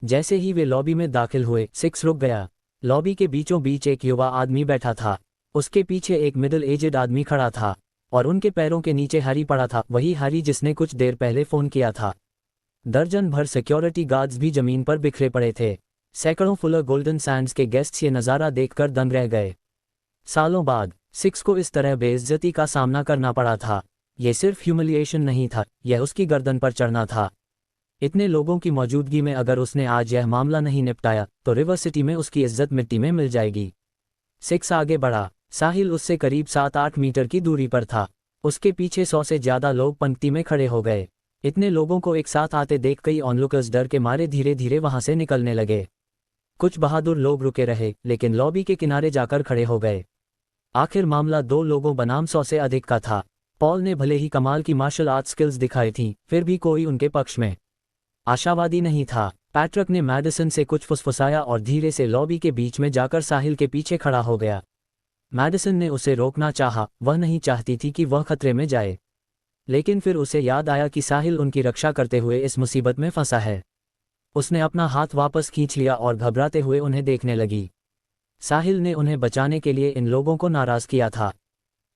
जैसे ही वे लॉबी में दाखिल हुए, सिक्स रुक गया। लॉबी के बीचों बीच एक युवा आदमी बैठा था। उसके पीछे एक मिडिल एजेड आदमी खड़ा था और उनके पैरों के नीचे हैरी पड़ा था, वही हैरी जिसने कुछ देर पहले फोन किया था। दर्जन भर सिक्योरिटी गार्ड्स भी जमीन पर बिखरे पड़े थे। सैकड़ों फुलर गोल्डन सैंड्स के गेस्ट्स ये नज़ारा देखकर दंग रह गए। सालों बाद सिक्स को इस तरह बेइज्जती का सामना करना पड़ा था। यह सिर्फ ह्यूमिलिएशन नहीं था, यह उसकी गर्दन पर चढ़ना था। इतने लोगों की मौजूदगी में अगर उसने आज यह मामला नहीं निपटाया तो रिवर सिटी में उसकी इज्जत मिट्टी में मिल जाएगी। सिक्स आगे बढ़ा। साहिल उससे करीब 7-8 मीटर की दूरी पर था। उसके पीछे 100 से ज्यादा लोग पंक्ति में खड़े हो गए। इतने लोगों को एक साथ आते देख कई ऑनलुकर्स डर के मारे धीरे धीरे वहां से निकलने लगे। कुछ बहादुर लोग रुके रहे, लेकिन लॉबी के किनारे जाकर खड़े हो गए। आखिर मामला 2 लोगों बनाम 100 से अधिक का था। पॉल ने भले ही कमाल की मार्शल आर्ट स्किल्स दिखाई थीं, फिर भी कोई उनके पक्ष में आशावादी नहीं था। पैट्रिक ने मैडिसन से कुछ फुसफुसाया और धीरे से लॉबी के बीच में जाकर साहिल के पीछे खड़ा हो गया। मैडिसन ने उसे रोकना चाहा, वह नहीं चाहती थी कि वह खतरे में जाए। लेकिन फिर उसे याद आया कि साहिल उनकी रक्षा करते हुए इस मुसीबत में फंसा है। उसने अपना हाथ वापस खींच लिया और घबराते हुए उन्हें देखने लगी। साहिल ने उन्हें बचाने के लिए इन लोगों को नाराज किया था।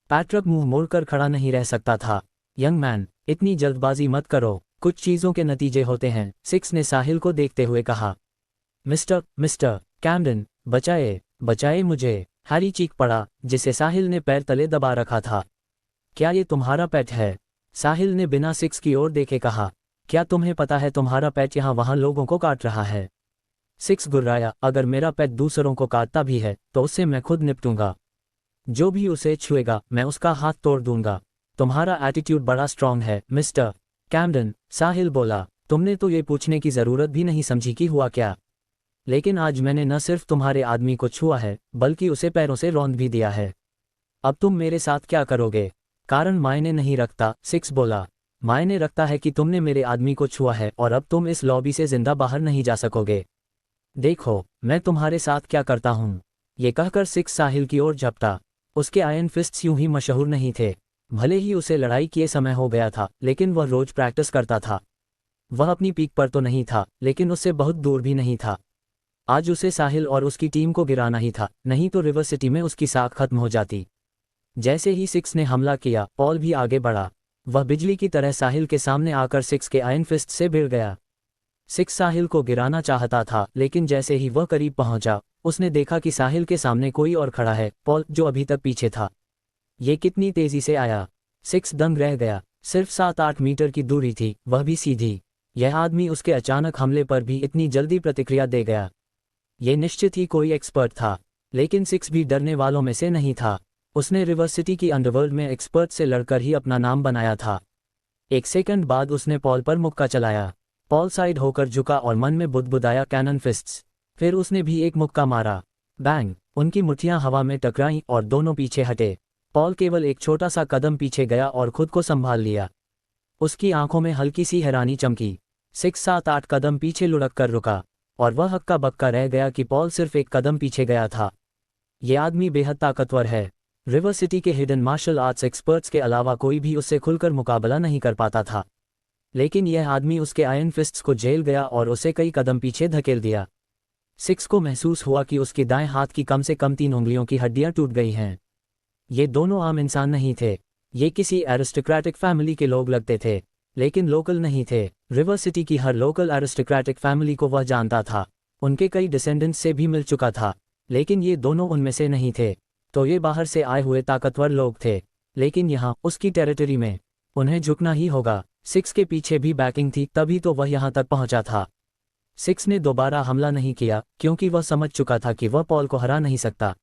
पैट्रिक मुंह मोड़कर खड़ा नहीं रह सकता था। यंग मैन, इतनी जल्दबाजी मत करो, कुछ चीजों के नतीजे होते हैं, सिक्स ने साहिल को देखते हुए कहा। मिस्टर कैमडन, बचाए मुझे, हैरी चीख पड़ा, जिसे साहिल ने पैर तले दबा रखा था। क्या ये तुम्हारा पेट है? साहिल ने बिना सिक्स की ओर देखे कहा। क्या तुम्हें पता है तुम्हारा पेट यहाँ वहाँ लोगों को काट रहा है? सिक्स गुर्राया, अगर मेरा पेट दूसरों को काटता भी है तो उससे मैं खुद निपटूंगा। जो भी उसे छुएगा मैं उसका हाथ तोड़ दूंगा। तुम्हारा एटीट्यूड बड़ा स्ट्रांग है मिस्टर कैमडन, साहिल बोला। तुमने तो ये पूछने की जरूरत भी नहीं समझी कि हुआ क्या। लेकिन आज मैंने न सिर्फ तुम्हारे आदमी को छुआ है, बल्कि उसे पैरों से रौंद भी दिया है। अब तुम मेरे साथ क्या करोगे? कारण मायने नहीं रखता, सिक्स बोला। मायने रखता है कि तुमने मेरे आदमी को छुआ है और अब तुम इस लॉबी से जिंदा बाहर नहीं जा सकोगे। देखो मैं तुम्हारे साथ क्या करता हूँ। ये कहकर सिक्स साहिल की ओर झपटा। उसके आयरन फिस्ट्स यूं ही मशहूर नहीं थे। भले ही उसे लड़ाई किए समय हो गया था, लेकिन वह रोज प्रैक्टिस करता था। वह अपनी पीक पर तो नहीं था, लेकिन उससे बहुत दूर भी नहीं था। आज उसे साहिल और उसकी टीम को गिराना ही था, नहीं तो रिवर सिटी में उसकी साख खत्म हो जाती। जैसे ही सिक्स ने हमला किया, पॉल भी आगे बढ़ा। वह बिजली की तरह साहिल के सामने आकर सिक्स के आयरन फिस्ट से भिड़ गया। सिक्स साहिल को गिराना चाहता था, लेकिन जैसे ही वह करीब पहुंचा, उसने देखा कि साहिल के सामने कोई और खड़ा है, पॉल, जो अभी तक पीछे था। ये कितनी तेजी से आया। सिक्स दंग रह गया। सिर्फ 7-8 मीटर की दूरी थी, वह भी सीधी। यह आदमी उसके अचानक हमले पर भी इतनी जल्दी प्रतिक्रिया दे गया। ये निश्चित ही कोई एक्सपर्ट था। लेकिन सिक्स भी डरने वालों में से नहीं था। उसने रिवर सिटी की अंडरवर्ल्ड में एक्सपर्ट से लड़कर ही अपना नाम बनाया था। एक सेकंड बाद उसने पॉल पर मुक्का चलाया। पॉल साइड होकर झुका और मन में बुदबुदाया, कैनन फिस्ट्स। फिर उसने भी एक मुक्का मारा। बैंग! उनकी मुट्ठियां हवा में टकराईं और दोनों पीछे हटे। पॉल केवल एक छोटा सा कदम पीछे गया और खुद को संभाल लिया। उसकी आंखों में हल्की सी हैरानी चमकी। सिक्स 7-8 कदम पीछे लुढ़क कर रुका, और वह हक्का बक्का रह गया कि पॉल सिर्फ एक कदम पीछे गया था। ये आदमी बेहद ताकतवर है। रिवर सिटी के हिडन मार्शल आर्ट्स एक्सपर्ट्स के अलावा कोई भी उससे खुलकर मुकाबला नहीं कर पाता था। लेकिन यह आदमी उसके आयरन फिस्ट्स को झेल गया और उसे कई कदम पीछे धकेल दिया। सिक्स को महसूस हुआ कि उसकी दाएं हाथ की कम से कम 3 उंगलियों की हड्डियां टूट गई हैं। ये दोनों आम इंसान नहीं थे। ये किसी एरिस्टोक्रेटिक फैमिली के लोग लगते थे, लेकिन लोकल नहीं थे। रिवर सिटी की हर लोकल एरिस्टोक्रेटिक फैमिली को वह जानता था। उनके कई डिसेंडेंट्स से भी मिल चुका था, लेकिन ये दोनों उनमें से नहीं थे। तो ये बाहर से आए हुए ताकतवर लोग थे, लेकिन यहाँ उसकी टेरिटरी में उन्हें झुकना ही होगा। सिक्स के पीछे भी बैकिंग थी, तभी तो वह यहाँ तक पहुँचा था। सिक्स ने दोबारा हमला नहीं किया, क्योंकि वह समझ चुका था कि वह पॉल को हरा नहीं सकता।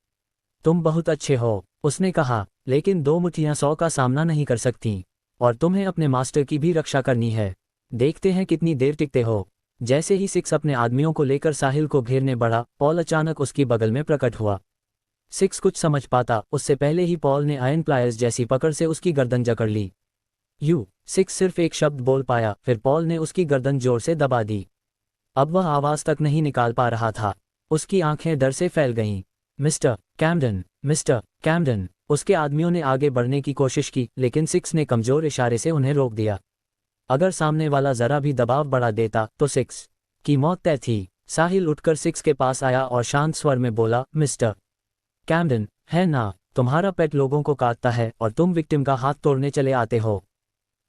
तुम बहुत अच्छे हो, उसने कहा, लेकिन 2 मुट्ठियां 100 का सामना नहीं कर सकती, और तुम्हें अपने मास्टर की भी रक्षा करनी है। देखते हैं कितनी देर टिकते हो। जैसे ही सिक्स अपने आदमियों को लेकर साहिल को घेरने बढ़ा, पॉल अचानक उसकी बगल में प्रकट हुआ। सिक्स कुछ समझ पाता उससे पहले ही पॉल ने आयरन प्लायर्स जैसी पकड़ से उसकी गर्दन जकड़ ली। सिक्स सिर्फ एक शब्द बोल पाया, फिर पॉल ने उसकी गर्दन जोर से दबा दी। अब वह आवाज तक नहीं निकाल पा रहा था। उसकी आंखें डर से फैल गईं। Mister Camden, mister Camden! उसके आदमियों ने आगे बढ़ने की कोशिश की, लेकिन सिक्स ने कमजोर इशारे से उन्हें रोक दिया। अगर सामने वाला जरा भी दबाव बढ़ा देता तो सिक्स की मौत तय थी। साहिल उठकर सिक्स के पास आया और शांत स्वर में बोला, मिस्टर कैमडन, है ना, तुम्हारा पेट लोगों को काटता है और तुम विक्टिम का हाथ तोड़ने चले आते हो।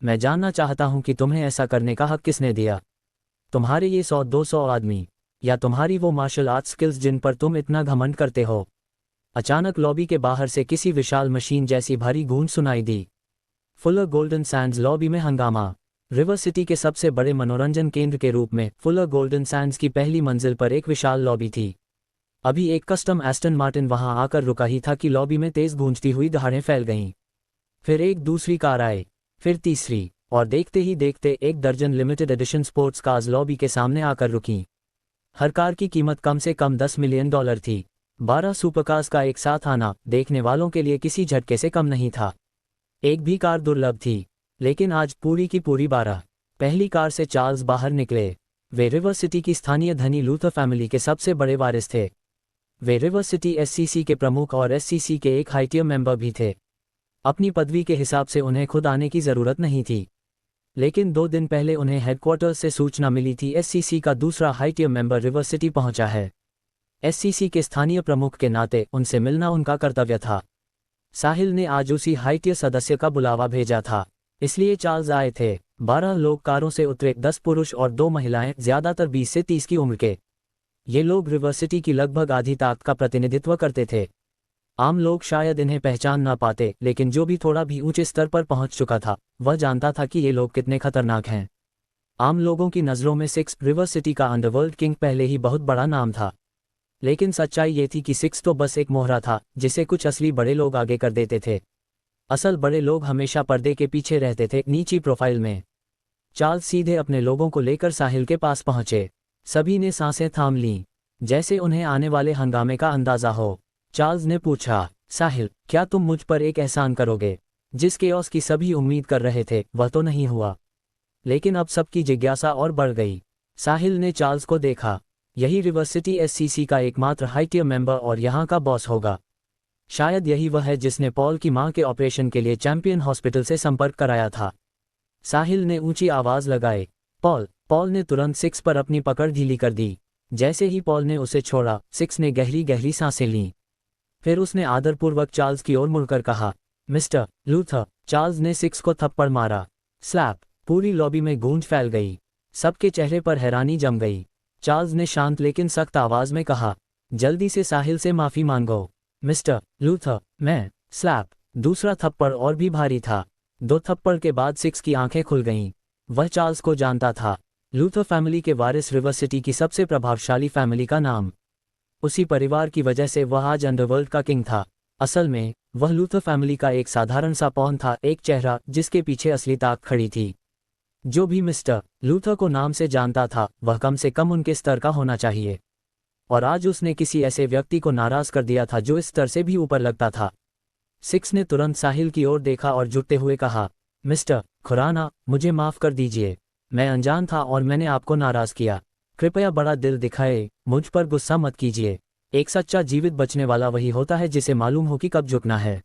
मैं जानना चाहता हूं कि तुम्हें ऐसा करने का हक किसने दिया? तुम्हारे ये 100-200 आदमी, या तुम्हारी वो मार्शल आर्ट्स स्किल्स जिन पर तुम इतना घमंड करते हो? अचानक लॉबी के बाहर से किसी विशाल मशीन जैसी भारी गूंज सुनाई दी। फुलर गोल्डन सैंड्स लॉबी में हंगामा। रिवर सिटी के सबसे बड़े मनोरंजन केंद्र के रूप में फुलर गोल्डन सैंड्स की पहली मंजिल पर एक विशाल लॉबी थी। अभी एक कस्टम एस्टन मार्टिन वहां आकर रुका ही था कि लॉबी में तेज गूंजती हुई दहाड़ें फैल गईं। फिर एक दूसरी कार आई, फिर तीसरी, और देखते ही देखते 1 दर्जन limited edition sports cars lobby के सामने आकर रुकीं। हर कार की कीमत कम से कम $10 मिलियन थी। 12 सुपरकार्स का एक साथ आना देखने वालों के लिए किसी झटके से कम नहीं था। एक भी कार दुर्लभ थी, लेकिन आज पूरी की पूरी 12। पहली कार से चार्ल्स बाहर निकले। वे रिवर सिटी की स्थानीय धनी लूथर फैमिली के सबसे बड़े वारिस थे। वे रिवर सिटी एससीसी के प्रमुख और एससीसी के एक हाई टियर मेंबर भी थे। अपनी पदवी के हिसाब से उन्हें खुद आने की जरूरत नहीं थी, लेकिन 2 दिन पहले उन्हें हेडक्वार्टर्स से सूचना मिली थी एससीसी का दूसरा high tier member river city पहुंचा है। एससीसी के स्थानीय प्रमुख के नाते उनसे मिलना उनका कर्तव्य था। साहिल ने आज उसी हाई टियर सदस्य का बुलावा भेजा था, इसलिए चार्ल्स आए थे। 12 लोग कारों से उतरे, 10 पुरुष और 2 महिलाएं, ज्यादातर 20 से 30 की उम्र के। ये लोग रिवर सिटी की लगभग आधी ताकत का प्रतिनिधित्व करते थे। आम लोग शायद इन्हें पहचान ना पाते, लेकिन जो भी थोड़ा भी ऊंचे स्तर पर पहुंच चुका था, वह जानता था कि ये लोग कितने खतरनाक हैं। आम लोगों की नज़रों में सिक्स रिवर सिटी का अंडरवर्ल्ड किंग पहले ही बहुत बड़ा नाम था, लेकिन सच्चाई ये थी कि सिक्स तो बस एक मोहरा था जिसे कुछ असली बड़े लोग आगे कर देते थे। असल बड़े लोग हमेशा पर्दे के पीछे रहते थे, नीची प्रोफाइल में। चार्ल्स सीधे अपने लोगों को लेकर साहिल के पास पहुंचे। सभी ने सांसें थाम लीं, जैसे उन्हें आने वाले हंगामे का अंदाजा हो। चार्ल्स ने पूछा, साहिल, क्या तुम मुझ पर एक एहसान करोगे? जिस केओस की सभी उम्मीद कर रहे थे वह तो नहीं हुआ, लेकिन अब सबकी जिज्ञासा और बढ़ गई। साहिल ने चार्ल्स को देखा। यही रिवर सिटी एससीसी का एकमात्र हाई टियर मेंबर और यहाँ का बॉस होगा। शायद यही वह है जिसने पॉल की मां के ऑपरेशन के लिए चैंपियन हॉस्पिटल से संपर्क कराया था। साहिल ने ऊंची आवाज लगाई, पॉल। पॉल ने तुरंत सिक्स पर अपनी पकड़ ढीली कर दी। जैसे ही पॉल ने उसे छोड़ा, सिक्स ने गहरी गहरी सांसें लीं। फिर उसने आदरपूर्वक चार्ल्स की ओर मुड़कर कहा, मिस्टर लूथर। चार्ल्स ने सिक्स को थप्पड़ मारा। स्लैप। पूरी लॉबी में गूंज फैल गई। सबके चेहरे पर हैरानी जम गई। चार्ल्स ने शांत लेकिन सख्त आवाज में कहा, जल्दी से साहिल से माफी मांगो। मिस्टर लूथर, मैं। स्लैप। दूसरा थप्पड़ और भी भारी था। 2 थप्पड़ के बाद सिक्स की आंखें खुल गईं। वह चार्ल्स को जानता था। लूथर फैमिली के वारिस, रिवर सिटी की सबसे प्रभावशाली फैमिली का नाम। उसी परिवार की वजह से वह आज अंडरवर्ल्ड का किंग था। असल में वह लूथर फैमिली का एक साधारण सा पॉन था, एक चेहरा जिसके पीछे असली ताकत खड़ी थी। जो भी मिस्टर लूथर को नाम से जानता था, वह कम से कम उनके स्तर का होना चाहिए। और आज उसने किसी ऐसे व्यक्ति को नाराज कर दिया था जो इस स्तर से भी ऊपर लगता था। सिक्स ने तुरंत साहिल की ओर देखा और झुकते हुए कहा, मिस्टर खुराना, मुझे माफ कर दीजिए। मैं अनजान था और मैंने आपको नाराज किया। कृपया बड़ा दिल दिखाए, मुझ पर गुस्सा मत कीजिए। एक सच्चा जीवित बचने वाला वही होता है जिसे मालूम हो कि कब झुकना है।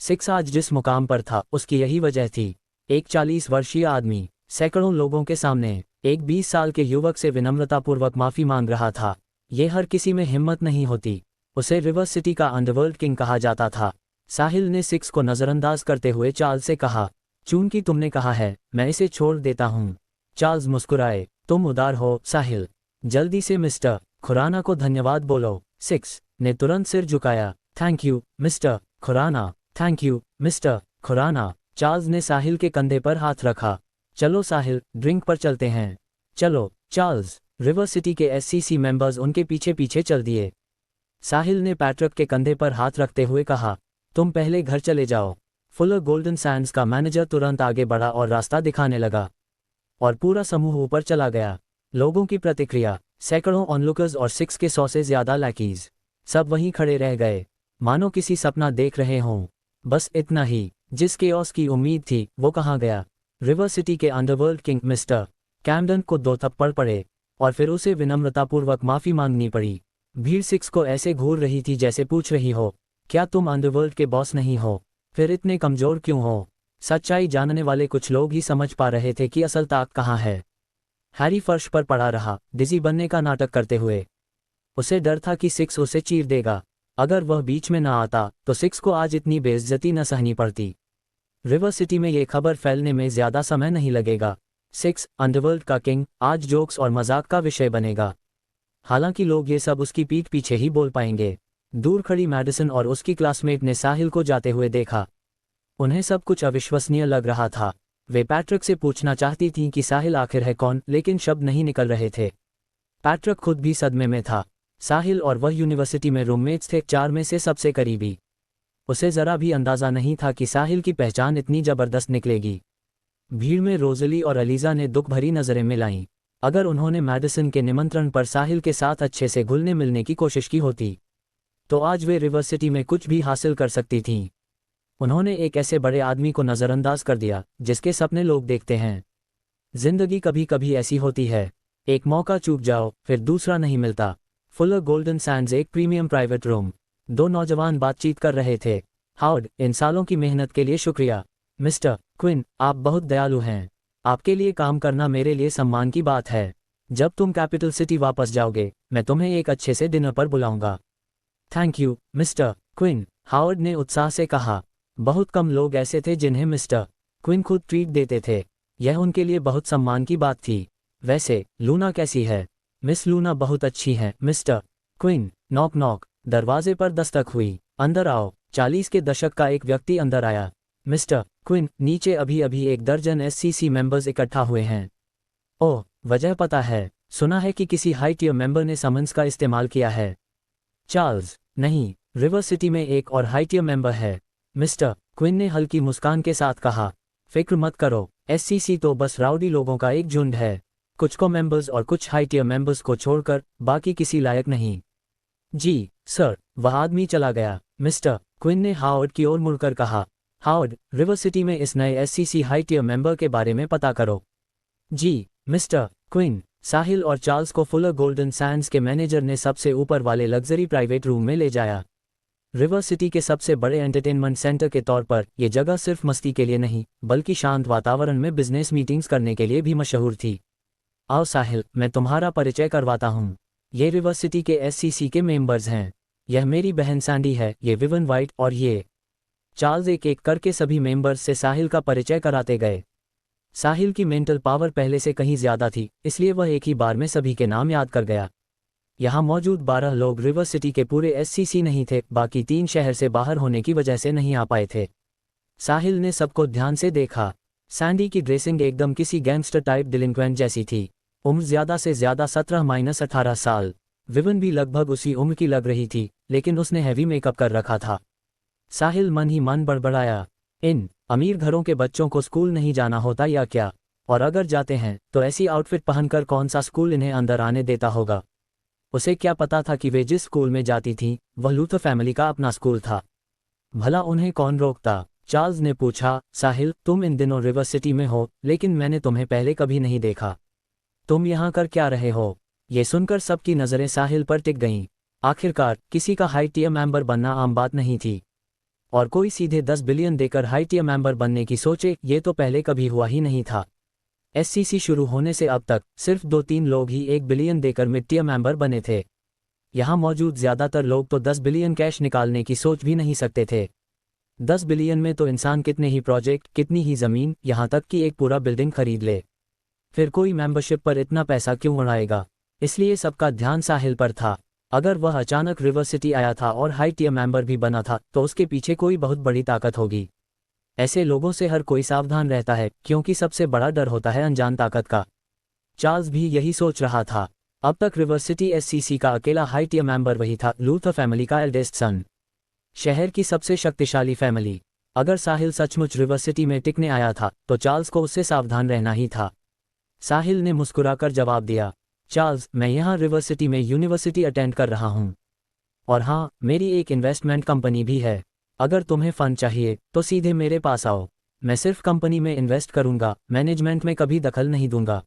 सिक्स आज जिस मुकाम पर था, उसकी यही वजह थी। एक 40 वर्षीय आदमी सैकड़ों लोगों के सामने एक 20 साल के युवक से विनम्रतापूर्वक माफी मांग रहा था। ये हर किसी में हिम्मत नहीं होती। उसे रिवर सिटी का अंडरवर्ल्ड किंग कहा जाता था। साहिल ने सिक्स को नजरअंदाज करते हुए चार्ल्स से कहा, चूंकि तुमने कहा है, मैं इसे छोड़ देता हूँ। चार्ल्स मुस्कुराए, तुम उदार हो साहिल। जल्दी से मिस्टर खुराना को धन्यवाद बोलो। सिक्स ने तुरंत सिर झुकाया, thank you mister Khurana, thank you mister Khurana. Charles ने साहिल के कंधे पर हाथ रखा। चलो साहिल, ड्रिंक पर चलते हैं। चलो चार्ल्स। रिवर सिटी के एससीसी मेंबर्स उनके पीछे पीछे चल दिए। साहिल ने पैट्रिक के कंधे पर हाथ रखते हुए कहा, तुम पहले घर चले जाओ। फुलर गोल्डन सैंड्स का मैनेजर तुरंत आगे बढ़ा और रास्ता दिखाने लगा। और पूरा समूह ऊपर चला गया। लोगों की प्रतिक्रिया, सैकड़ों ऑनलुकर्स और सिक्स के 100 से ज्यादा लैकीज, सब वहीं खड़े रह गए, मानो किसी सपना देख रहे हों। बस इतना ही। जिस केओस की उम्मीद थी, वो कहाँ गया। रिवर सिटी के अंडरवर्ल्ड किंग मिस्टर कैमडन को 2 थप्पड़ पड़े और फिर उसे विनम्रतापूर्वक माफी मांगनी पड़ी। भीड़ सिक्स को ऐसे घूर रही थी जैसे पूछ रही हो, क्या तुम अंडरवर्ल्ड के बॉस नहीं हो? फिर इतने कमजोर क्यों हो? सच्चाई जानने वाले कुछ लोग ही समझ पा रहे थे कि असल ताकत कहाँ है। हैरी फर्श पर पड़ा रहा, डिजी बनने का नाटक करते हुए। उसे डर था कि सिक्स उसे चीर देगा। अगर वह बीच में ना आता तो सिक्स को आज इतनी बेइज्जती न सहनी पड़ती। रिवर सिटी में ये खबर फैलने में ज्यादा समय नहीं लगेगा। सिक्स, अंडरवर्ल्ड का किंग, आज जोक्स और मजाक का विषय बनेगा। हालांकि लोग ये सब उसकी पीठ पीछे ही बोल पाएंगे। दूर खड़ी मैडिसन और उसकी क्लासमेट ने साहिल को जाते हुए देखा। उन्हें सब कुछ अविश्वसनीय लग रहा था। वे पैट्रिक से पूछना चाहती थीं कि साहिल आखिर है कौन, लेकिन शब्द नहीं निकल रहे थे। पैट्रिक खुद भी सदमे में था। साहिल और वह यूनिवर्सिटी में रूममेट्स थे, 4 में से सबसे करीबी। उसे जरा भी अंदाजा नहीं था कि साहिल की पहचान इतनी जबरदस्त निकलेगी। भीड़ में रोजली और अलीजा ने दुख भरी नजरें मिलाईं। अगर उन्होंने मैडिसन के निमंत्रण पर साहिल के साथ अच्छे से घुलने मिलने की कोशिश की होती, तो आज वे रिवर सिटी में कुछ भी हासिल कर सकती थीं। उन्होंने एक ऐसे बड़े आदमी को नजरअंदाज कर दिया जिसके सपने लोग देखते हैं। जिंदगी कभी कभी ऐसी होती है, एक मौका चूक जाओ फिर दूसरा नहीं मिलता। फुलर गोल्डन सैंड्स एक प्रीमियम प्राइवेट रूम। 2 नौजवान बातचीत कर रहे थे। हाउड, इन सालों की मेहनत के लिए शुक्रिया। मिस्टर क्विन, आप बहुत दयालु हैं। आपके लिए काम करना मेरे लिए सम्मान की बात है। जब तुम कैपिटल सिटी वापस जाओगे, मैं तुम्हें एक अच्छे से डिनर पर बुलाऊंगा। Thank you mister Quinn, Howard ने उत्साह से कहा। बहुत कम लोग ऐसे थे जिन्हें मिस्टर क्विन खुद ट्रीट देते थे। यह उनके लिए बहुत सम्मान की बात थी। वैसे लूना कैसी है? मिस लूना बहुत अच्छी है मिस्टर क्विन। Knock knock. दरवाजे पर दस्तक हुई। अंदर आओ। 40 के दशक का एक व्यक्ति अंदर आया। मिस्टर क्विन, नीचे अभी अभी 1 दर्जन एससीसी मेंबर्स इकट्ठा हुए हैं। ओह, वजह पता है? सुना है कि किसी हाई टियर मेंबर ने समन्स का इस्तेमाल किया है। चार्ल्स, नहीं, रिवर सिटी में एक और हाई टियर मेंबर है। मिस्टर क्विन ने हल्की मुस्कान के साथ कहा, फिक्र मत करो, एससीसी तो बस राउडी लोगों का एक झुंड है। कुछ को मेंबर्स और कुछ हाई टियर मेंबर्स को छोड़कर बाकी किसी लायक नहीं। जी सर। वह आदमी चला गया। मिस्टर क्विन ने हावर्ड की ओर मुड़कर कहा, हावर्ड, रिवर सिटी में इस नए एससीसी हाई टियर मेंबर के बारे में पता करो। जी मिस्टर क्विन। साहिल और चार्ल्स को फुलर गोल्डन सैंड्स के मैनेजर ने सबसे ऊपर वाले लग्जरी प्राइवेट रूम में ले जाया। रिवर सिटी के सबसे बड़े एंटरटेनमेंट सेंटर के तौर पर यह जगह सिर्फ मस्ती के लिए नहीं बल्कि शांत वातावरण में बिजनेस मीटिंग्स करने के लिए भी मशहूर थी। आओ साहिल, मैं तुम्हारा परिचय करवाता हूँ। ये रिवर सिटी के एससीसी के मेंबर्स हैं। यह मेरी बहन सैंडी है, ये विवन वाइट और ये चार्ल्स। एक एक करके सभी मेंबर्स से साहिल का परिचय कराते गए। साहिल की मेंटल पावर पहले से कहीं ज्यादा थी, इसलिए वह एक ही बार में सभी के नाम याद कर गया। यहाँ मौजूद 12 लोग रिवर सिटी के पूरे एससीसी नहीं थे, बाकी 3 शहर से बाहर होने की वजह से नहीं आ पाए थे। साहिल ने सबको ध्यान से देखा। सैंडी की ड्रेसिंग एकदम किसी गैंगस्टर टाइप डिलिंक्वेंट जैसी थी। उम्र ज्यादा से ज्यादा 17-18 साल। विवन भी लगभग उसी उम्र की लग रही थी, लेकिन उसने हैवी मेकअप कर रखा था। साहिल मन ही मन बड़बड़ाया, इन अमीर घरों के बच्चों को स्कूल नहीं जाना होता या क्या? और अगर जाते हैं तो ऐसी आउटफिट पहनकर कौन सा स्कूल इन्हें अंदर आने देता होगा? उसे क्या पता था कि वे जिस स्कूल में जाती थीं वह लूथर फैमिली का अपना स्कूल था। भला उन्हें कौन रोकता? चार्ल्स ने पूछा। साहिल, तुम इन दिनों रिवर सिटी में हो, लेकिन मैंने तुम्हें पहले कभी नहीं देखा। तुम यहाँ कर क्या रहे हो? ये सुनकर सबकी नज़रें साहिल पर टिक गईं। आखिरकार किसी का हाई टियर मेंबर बनना आम बात नहीं थी, और कोई सीधे 10 बिलियन देकर हाई टियर मेंबर बनने की सोचे, ये तो पहले कभी हुआ ही नहीं था। एससीसी शुरू होने से अब तक सिर्फ 2-3 लोग ही 1 बिलियन देकर मिड टियर मेंबर बने थे। यहाँ मौजूद ज्यादातर लोग तो 10 बिलियन कैश निकालने की सोच भी नहीं सकते थे। 10 बिलियन में तो इंसान कितने ही प्रोजेक्ट, कितनी ही जमीन, यहाँ तक कि एक पूरा बिल्डिंग खरीद ले। फिर कोई मेंबरशिप पर इतना पैसा क्यों उड़ाएगा? इसलिए सबका ध्यान साहिल पर था। अगर वह अचानक रिवर सिटी आया था और हाई टियर मेंबर भी बना था तो उसके पीछे कोई बहुत बड़ी ताकत होगी। ऐसे लोगों से हर कोई सावधान रहता है, क्योंकि सबसे बड़ा डर होता है अनजान ताकत का। चार्ल्स भी यही सोच रहा था। अब तक रिवर सिटी एससीसी का अकेला हाई टियर मेंबर वही था, लूथर फैमिली का एल्डेस्ट सन, शहर की सबसे शक्तिशाली फैमिली। अगर साहिल सचमुच रिवर सिटी में टिकने आया था तो चार्ल्स को उससे सावधान रहना ही था। साहिल ने मुस्कुराकर जवाब दिया, चार्ल्स, मैं यहाँ रिवर सिटी में यूनिवर्सिटी अटेंड कर रहा हूँ, और हाँ, मेरी एक इन्वेस्टमेंट कंपनी भी है। अगर तुम्हें फंड चाहिए तो सीधे मेरे पास आओ। मैं सिर्फ कंपनी में इन्वेस्ट करूंगा, मैनेजमेंट में कभी दखल नहीं दूंगा।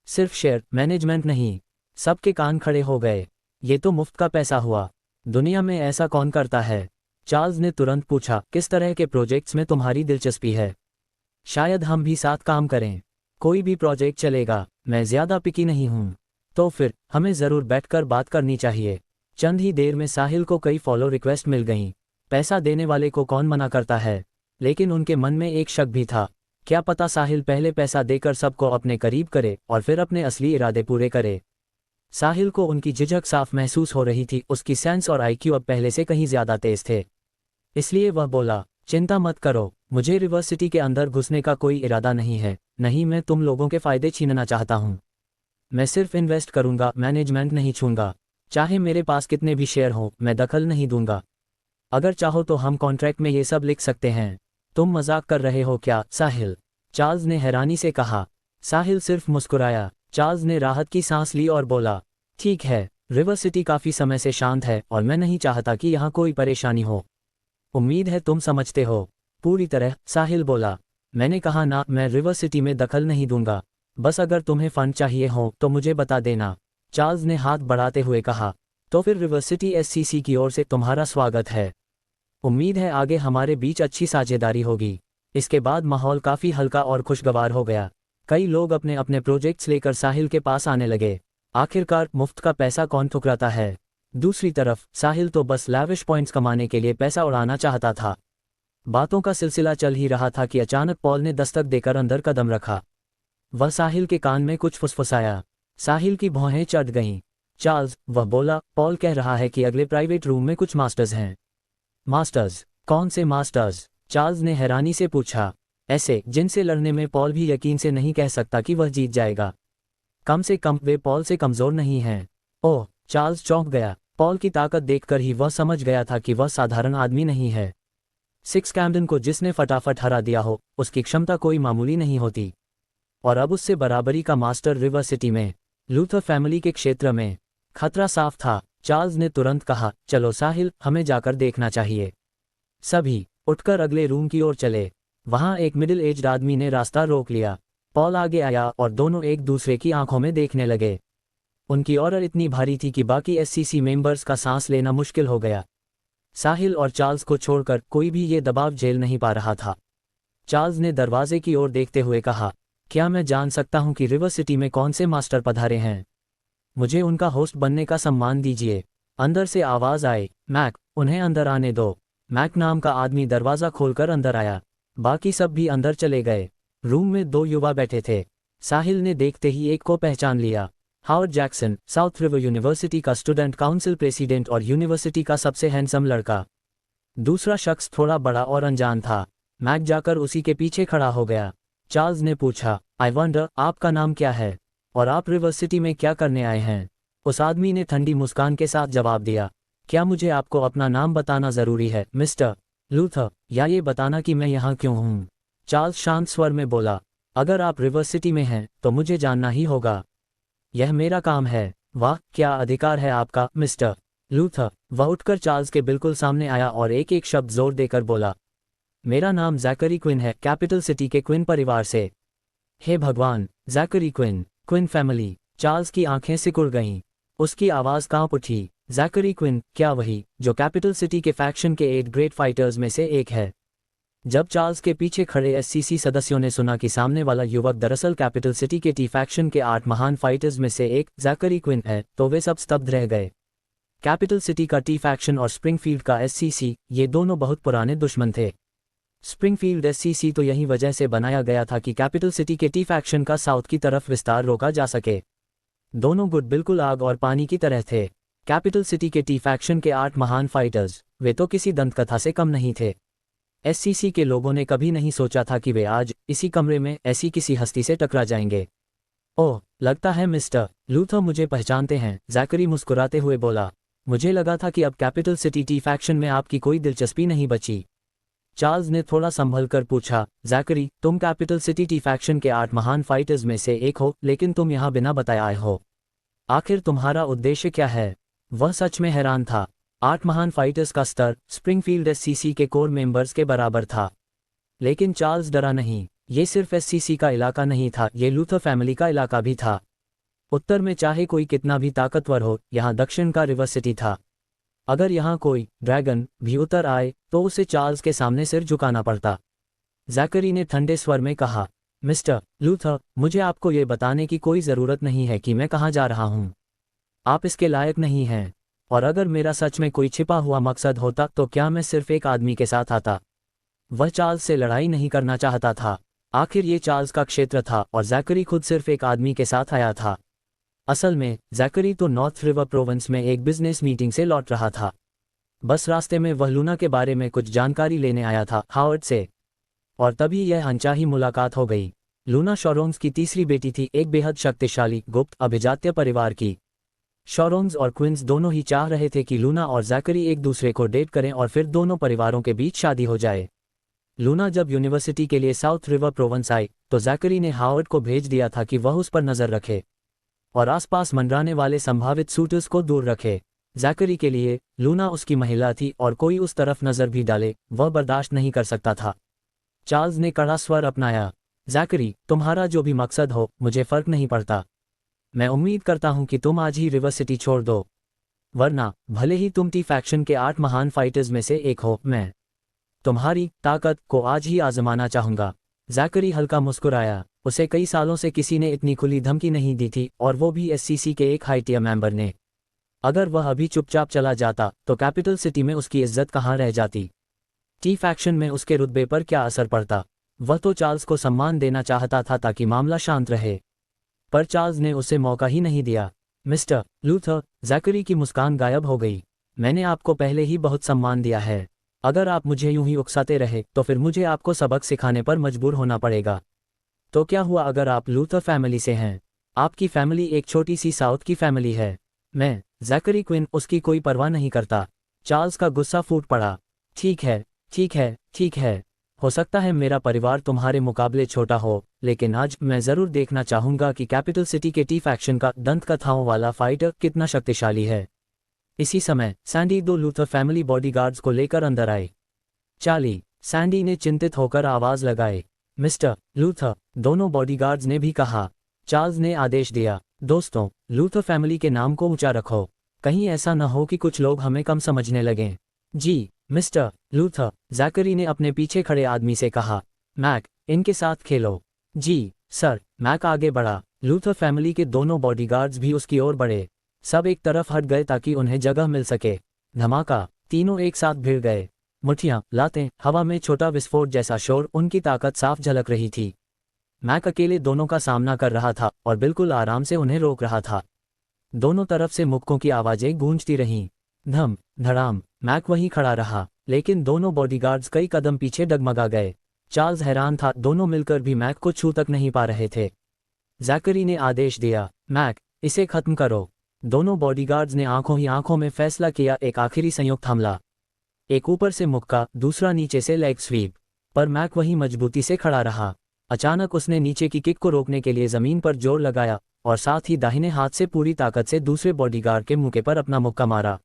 सिर्फ शेयर, मैनेजमेंट नहीं। सबके कान खड़े हो गए। ये तो मुफ्त का पैसा हुआ। दुनिया में ऐसा कौन करता है? चार्ल्स ने तुरंत पूछा, किस तरह के प्रोजेक्ट्स में तुम्हारी दिलचस्पी है? शायद हम भी साथ काम करें। कोई भी प्रोजेक्ट चलेगा, मैं ज्यादा पिकी नहीं हूँ। तो फिर हमें जरूर बैठकर बात करनी चाहिए। चंद ही देर में साहिल को कई फॉलो रिक्वेस्ट मिल गईं। पैसा देने वाले को कौन मना करता है? लेकिन उनके मन में एक शक भी था, क्या पता साहिल पहले पैसा देकर सबको अपने करीब करे और फिर अपने असली इरादे पूरे करे। साहिल को उनकी झिझक साफ महसूस हो रही थी। उसकी सेंस और आईक्यू अब पहले से कहीं ज्यादा तेज थे। इसलिए वह बोला, चिंता मत करो, मुझे रिवर सिटी के अंदर घुसने का कोई इरादा नहीं है। नहीं, मैं तुम लोगों के फायदे छीनना चाहता हूँ। मैं सिर्फ इन्वेस्ट करूंगा, मैनेजमेंट नहीं छूंगा। चाहे मेरे पास कितने भी शेयर हो, मैं दखल नहीं दूंगा। अगर चाहो तो हम कॉन्ट्रैक्ट में ये सब लिख सकते हैं। तुम मजाक कर रहे हो क्या, साहिल? चार्ल्स ने हैरानी से कहा। साहिल सिर्फ मुस्कुराया। चार्ल्स ने राहत की सांस ली और बोला, ठीक है, रिवर सिटी काफी समय से शांत है और मैं नहीं चाहता कि यहाँ कोई परेशानी हो। उम्मीद है तुम समझते हो। पूरी तरह, साहिल बोला। मैंने कहा ना, मैं रिवर सिटी में दखल नहीं दूंगा। बस अगर तुम्हें फंड चाहिए हो तो मुझे बता देना। चार्ल्स ने हाथ बढ़ाते हुए कहा, तो फिर रिवर सिटी एससीसी की ओर से तुम्हारा स्वागत है। उम्मीद है आगे हमारे बीच अच्छी साझेदारी होगी। इसके बाद माहौल काफी हल्का और खुशगवार हो गया। कई लोग अपने अपने प्रोजेक्ट्स लेकर साहिल के पास आने लगे। आखिरकार मुफ्त का पैसा कौन ठुकराता है? दूसरी तरफ साहिल तो बस लैविश पॉइंट्स कमाने के लिए पैसा उड़ाना चाहता था। बातों का सिलसिला चल ही रहा था कि अचानक पॉल ने दस्तक देकर अंदर कदम रखा। वह साहिल के कान में कुछ फुसफुसाया। साहिल की भौहें चढ़ गईं। चार्ल्स, वह बोला, पॉल कह रहा है कि अगले प्राइवेट रूम में कुछ मास्टर्स हैं। मास्टर्स? कौन से मास्टर्स? चार्ल्स ने हैरानी से पूछा। ऐसे जिनसे लड़ने में पॉल भी यकीन से नहीं कह सकता कि वह जीत जाएगा। कम से कम वे पॉल से कमजोर नहीं हैं। ओह! चार्ल्स चौंक गया। पॉल की ताकत देखकर ही वह समझ गया था कि वह साधारण आदमी नहीं है। सिक्स कैम्डन को जिसने फटाफट हरा दिया हो, उसकी क्षमता कोई मामूली नहीं होती। और अब उससे बराबरी का मास्टर रिवर सिटी में, लूथर फैमिली के क्षेत्र में। खतरा साफ था। चार्ल्स ने तुरंत कहा, चलो साहिल, हमें जाकर देखना चाहिए। सभी उठकर अगले रूम की ओर चले। वहां एक मिडिल एज्ड आदमी ने रास्ता रोक लिया। पॉल आगे आया और दोनों एक दूसरे की आंखों में देखने लगे। उनकी ऑरर इतनी भारी थी कि बाकी एससीसी मेंबर्स का सांस लेना मुश्किल हो गया। साहिल और चार्ल्स को छोड़कर कोई भी ये दबाव झेल नहीं पा रहा था। चार्ल्स ने दरवाजे की ओर देखते हुए कहा, क्या मैं जान सकता हूं कि रिवर सिटी में कौन से मास्टर पधारे हैं? मुझे उनका होस्ट बनने का सम्मान दीजिए। अंदर से आवाज आई, मैक, उन्हें अंदर आने दो। मैक नाम का आदमी दरवाजा खोलकर अंदर आया। बाकी सब भी अंदर चले गए। रूम में 2 युवा बैठे थे। साहिल ने देखते ही एक को पहचान लिया। Howard Jackson, south river university का स्टूडेंट काउंसिल प्रेसिडेंट और यूनिवर्सिटी का सबसे हैंडसम लड़का। दूसरा शख्स थोड़ा बड़ा और अनजान था। मैक जाकर उसी के पीछे खड़ा हो गया। चार्ल्स ने पूछा, आई वंडर, आपका नाम क्या है और आप रिवर सिटी में क्या करने आए हैं? उस आदमी ने ठंडी मुस्कान के साथ जवाब दिया, क्या मुझे आपको अपना नाम बताना जरूरी है मिस्टर लूथर, या ये बताना कि मैं यहाँ क्यों हूँ? चार्ल्स शांत स्वर में बोला, अगर आप रिवर सिटी में हैं तो मुझे जानना ही होगा। यह मेरा काम है। वाह, क्या अधिकार है आपका मिस्टर लूथर। वह उठकर चार्ल्स के बिल्कुल सामने आया और एक एक शब्द जोर देकर बोला, मेरा नाम जैकरी क्विन है, कैपिटल सिटी के क्विन परिवार से। हे भगवान, Zachary Quinn, Quinn family. Charles की आंखें सिकुड़ गईं। उसकी आवाज कांप उठी। जैकरी क्विन, क्या वही जो कैपिटल सिटी के फैक्शन के 8 ग्रेट फाइटर्स में से एक है? जब चार्ल्स के पीछे खड़े एससीसी सदस्यों ने सुना कि सामने वाला युवक दरअसल कैपिटल सिटी के टी फैक्शन के 8 महान फाइटर्स में से एक जैकरी क्विन है, तो वे सब स्तब्ध रह गए। कैपिटल सिटी का टी फैक्शन और स्प्रिंगफील्ड का एससीसी, ये दोनों बहुत पुराने दुश्मन थे। स्प्रिंगफील्ड एससीसी तो यही वजह से बनाया गया था कि कैपिटल सिटी के टी फैक्शन का साउथ की तरफ विस्तार रोका जा सके। दोनों गुट बिल्कुल आग और पानी की तरह थे। कैपिटल सिटी के टी फैक्शन के 8 महान फाइटर्स, वे तो किसी दंतकथा से कम नहीं थे। एससीसी के लोगों ने कभी नहीं सोचा था कि वे आज इसी कमरे में ऐसी किसी हस्ती से टकरा जाएंगे। ओह, लगता है मिस्टर लूथर मुझे पहचानते हैं, जैकरी मुस्कुराते हुए बोला। मुझे लगा था कि अब कैपिटल सिटी टी फैक्शन में आपकी कोई दिलचस्पी नहीं बची। चार्ल्स ने थोड़ा संभल कर पूछा, जैकरी, तुम कैपिटल सिटी टी फैक्शन के 8 महान फाइटर्स में से एक हो, लेकिन तुम यहाँ बिना बताए आए हो। आखिर तुम्हारा उद्देश्य क्या है? वह सच में हैरान था। 8 महान फाइटर्स का स्तर स्प्रिंगफील्ड एससीसी के कोर मेंबर्स के बराबर था। लेकिन चार्ल्स डरा नहीं। ये सिर्फ एससीसी का इलाका नहीं था, ये लूथर फैमिली का इलाका भी था। उत्तर में चाहे कोई कितना भी ताकतवर हो, यहाँ दक्षिण का रिवर सिटी था। अगर यहाँ कोई ड्रैगन भी उतर आए तो उसे चार्ल्स के सामने सिर झुकाना पड़ता। जैकरी ने ठंडे स्वर में कहा, मिस्टर लूथर, मुझे आपको ये बताने की कोई ज़रूरत नहीं है कि मैं कहाँ जा रहा हूँ। आप इसके लायक नहीं हैं। और अगर मेरा सच में कोई छिपा हुआ मकसद होता तो क्या मैं सिर्फ एक आदमी के साथ आता? वह चार्ल्स से लड़ाई नहीं करना चाहता था। आखिर ये चार्ल्स का क्षेत्र था और जैकरी खुद सिर्फ एक आदमी के साथ आया था। असल में जैकरी तो नॉर्थ रिवर प्रोविंस में एक बिजनेस मीटिंग से लौट रहा था। बस रास्ते में वह लूना के बारे में कुछ जानकारी लेने आया था हावर्ड से। और तभी यह अनचाही मुलाकात हो गई। लूना शॉरोन्स की तीसरी बेटी थी, एक बेहद शक्तिशाली गुप्त अभिजात्य परिवार की। शॉरोन्स और क्विंस दोनों ही चाह रहे थे कि लूना और जैकरी एक दूसरे को डेट करें और फिर दोनों परिवारों के बीच शादी हो जाए। लूना जब यूनिवर्सिटी के लिए साउथ रिवर प्रोविंस आई तो जैकरी ने हावर्ड को भेज दिया था कि वह उस पर नज़र रखे और आसपास मंडराने वाले संभावित सूटर्स को दूर रखे। जैकरी के लिए लूना उसकी महिला थी और कोई उस तरफ नज़र भी डाले वह बर्दाश्त नहीं कर सकता था। चार्ल्स ने कड़ा स्वर अपनाया, जैकरी, तुम्हारा जो भी मकसद हो, मुझे फर्क नहीं पड़ता। मैं उम्मीद करता हूं कि तुम आज ही रिवर सिटी छोड़ दो, वरना भले ही तुम टी फैक्शन के 8 महान फाइटर्स में से एक हो, मैं तुम्हारी ताकत को आज ही आजमाना चाहूंगा। जैकरी हल्का मुस्कुराया। उसे कई सालों से किसी ने इतनी खुली धमकी नहीं दी थी, और वो भी एससीसी के एक हाई टियर मेंबर ने। अगर वह अभी चुपचाप चला जाता तो कैपिटल सिटी में उसकी इज्जत कहाँ रह जाती? टी फैक्शन में उसके रुतबे पर क्या असर पड़ता? वह तो चार्ल्स को सम्मान देना चाहता था ताकि मामला शांत रहे, पर चार्ल्स ने उसे मौका ही नहीं दिया। मिस्टर लूथर, जैकरी की मुस्कान गायब हो गई। मैंने आपको पहले ही बहुत सम्मान दिया है। अगर आप मुझे यूं ही उकसाते रहे तो फिर मुझे आपको सबक सिखाने पर मजबूर होना पड़ेगा। तो क्या हुआ अगर आप लूथर फैमिली से हैं? आपकी फैमिली एक छोटी सी साउथ की फैमिली है। मैं जैकरी क्विन उसकी कोई परवाह नहीं करता। चार्ल्स का गुस्सा फूट पड़ा। ठीक है, ठीक है, ठीक है। हो सकता है मेरा परिवार तुम्हारे मुकाबले छोटा हो, लेकिन आज मैं जरूर देखना चाहूंगा कि कैपिटल सिटी के टी फैक्शन का दंत कथाओं वाला फाइटर कितना शक्तिशाली है। इसी समय सैंडी 2 लूथर फैमिली बॉडीगार्ड्स को लेकर अंदर आए। चार्ली, सैंडी ने चिंतित होकर आवाज लगाई। मिस्टर लूथर, दोनों बॉडीगार्ड्स ने भी कहा। चार्ल्स ने आदेश दिया, दोस्तों, लूथर फैमिली के नाम को ऊंचा रखो। कहीं ऐसा न हो कि कुछ लोग हमें कम समझने लगें। जी मिस्टर लूथर, जैकरी ने अपने पीछे खड़े आदमी से कहा। मैक, इनके साथ खेलो। जी सर। मैक आगे बढ़ा। लूथर फैमिली के दोनों बॉडीगार्ड्स भी उसकी ओर बढ़े। सब एक तरफ हट गए ताकि उन्हें जगह मिल सके। धमाका, तीनों एक साथ भिड़ गए। मुठियां, लातें, हवा में छोटा विस्फोट जैसा शोर, उनकी ताकत साफ झलक रही थी। मैक अकेले दोनों का सामना कर रहा था और बिल्कुल आराम से उन्हें रोक रहा था। दोनों तरफ से मुक्कों की आवाजें गूंजती रहीं। धम धड़ाम। मैक वहीं खड़ा रहा, लेकिन दोनों बॉडीगार्ड्स कई कदम पीछे डगमगा गए। चार्ल्स हैरान था, दोनों मिलकर भी मैक को छू तक नहीं पा रहे थे। जैकरी ने आदेश दिया, मैक, इसे खत्म करो। दोनों बॉडीगार्ड्स ने आंखों ही आंखों में फैसला किया, एक आखिरी संयुक्त हमला। एक ऊपर से मुक्का, दूसरा नीचे से लेग स्वीप। पर मैक वहीं मजबूती से खड़ा रहा। अचानक उसने नीचे की किक को रोकने के लिए जमीन पर जोर लगाया और साथ ही दाहिने हाथ से पूरी ताकत से दूसरे बॉडीगार्ड के मुंह पर अपना मुक्का मारा।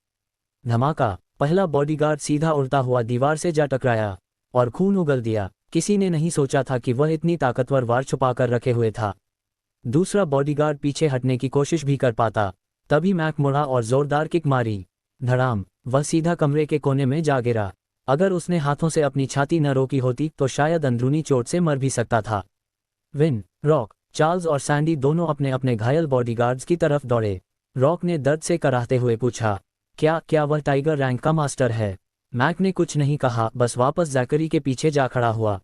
धमाका, पहला बॉडीगार्ड सीधा उड़ता हुआ दीवार से जा टकराया और खून उगल दिया। किसी ने नहीं सोचा था कि वह इतनी ताकतवर वार छुपाकर रखे हुए था। दूसरा बॉडीगार्ड पीछे हटने की कोशिश भी कर पाता, तभी मैक मुड़ा और जोरदार किक मारी। धड़ाम, वह सीधा कमरे के कोने में जा गिरा। अगर उसने हाथों से अपनी छाती न रोकी होती तो शायद अंदरूनी चोट से मर भी सकता था। विन, रॉक, चार्ल्स और सैंडी दोनों अपने अपने घायल बॉडीगार्ड्स की तरफ दौड़े। रॉक ने दर्द से कराहते हुए पूछा, क्या वह टाइगर रैंक का मास्टर है? मैक ने कुछ नहीं कहा, बस वापस जैकरी के पीछे जा खड़ा हुआ।